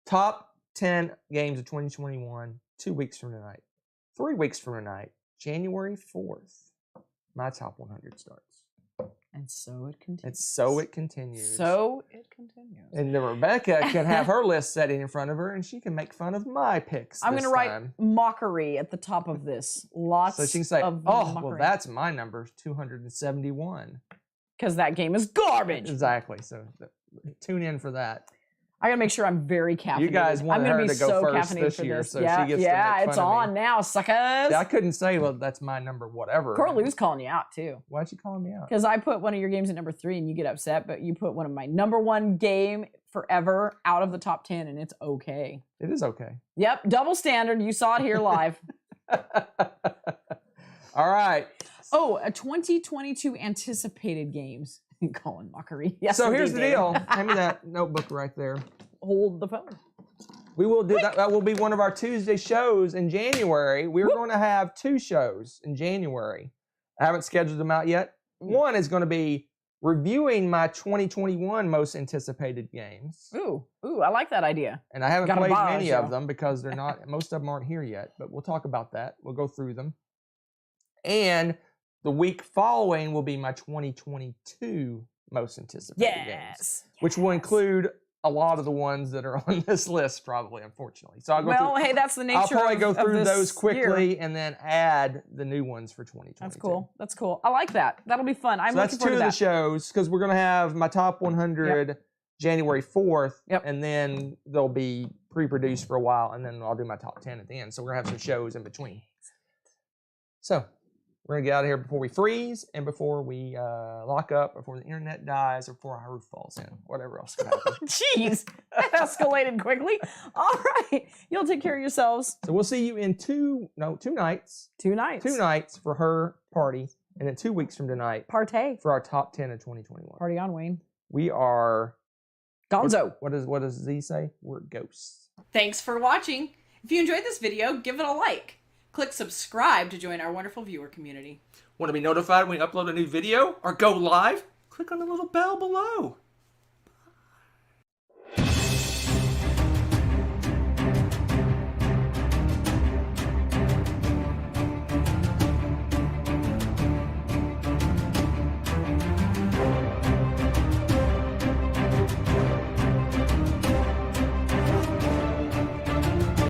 [SPEAKER 2] Top 10 games of 2021, 2 weeks from tonight. 3 weeks from tonight, January 4th, my top 100 starts.
[SPEAKER 1] And so it continues.
[SPEAKER 2] And then Rebecca can have her list setting in front of her, and she can make fun of my picks.
[SPEAKER 1] I'm going to write mockery at the top of this. Lots of. So she can say,
[SPEAKER 2] well, that's my number, 271.
[SPEAKER 1] Because that game is garbage.
[SPEAKER 2] Exactly. So tune in for that.
[SPEAKER 1] I gotta make sure I'm very caffeinated.
[SPEAKER 2] You guys wanted her to go first this year, so she gets to make fun
[SPEAKER 1] it's on now, suckers.
[SPEAKER 2] Yeah, I couldn't say, well, that's my number, whatever.
[SPEAKER 1] Corlu's calling you out too.
[SPEAKER 2] Why'd she call me out?
[SPEAKER 1] Because I put one of your games at number 3 and you get upset, but you put one of my number 1 game forever out of the top 10, and it's okay.
[SPEAKER 2] It is okay.
[SPEAKER 1] Yep, double standard. You saw it here live.
[SPEAKER 2] All right.
[SPEAKER 1] Oh, a 2022 anticipated games. Colin mockery. Yes.
[SPEAKER 2] So here's the deal. Hand me that notebook right there.
[SPEAKER 1] Hold the phone.
[SPEAKER 2] We will do that. That will be one of our Tuesday shows in January. We're going to have 2 shows in January. I haven't scheduled them out yet. One is going to be reviewing my 2021 most anticipated games.
[SPEAKER 1] Ooh, I like that idea.
[SPEAKER 2] And I haven't played many of them because they're not, most of them aren't here yet, but we'll talk about that. We'll go through them. And the week following will be my 2022 most anticipated games, which will include a lot of the ones that are on this list, probably, unfortunately. So I'll go through,
[SPEAKER 1] hey, that's the nature.
[SPEAKER 2] I'll probably go through those quickly
[SPEAKER 1] year.
[SPEAKER 2] and then add the new ones for 2022.
[SPEAKER 1] That's cool. That's cool. I like that. That'll be fun. I'm
[SPEAKER 2] that's
[SPEAKER 1] looking forward to that.
[SPEAKER 2] 2 of the shows because we're going to have my top 100 January 4th, and then they'll be pre-produced for a while, and then I'll do my top 10 at the end. So we're going to have some shows in between. So we're going to get out of here before we freeze and before we lock up, before the internet dies, or before our roof falls in, whatever else can happen.
[SPEAKER 1] Jeez, that escalated quickly. All right. You'll take care of yourselves.
[SPEAKER 2] So we'll see you in 2 nights.
[SPEAKER 1] 2 nights.
[SPEAKER 2] 2 nights for her party, and then 2 weeks from tonight.
[SPEAKER 1] Partay.
[SPEAKER 2] For our top 10 of 2021.
[SPEAKER 1] Party on, Wayne.
[SPEAKER 2] We are...
[SPEAKER 1] Gonzo.
[SPEAKER 2] What does Z say? We're ghosts.
[SPEAKER 3] Thanks for watching. If you enjoyed this video, give it a like. Click subscribe to join our wonderful viewer community.
[SPEAKER 2] Want to be notified when we upload a new video or go live? Click on the little bell below.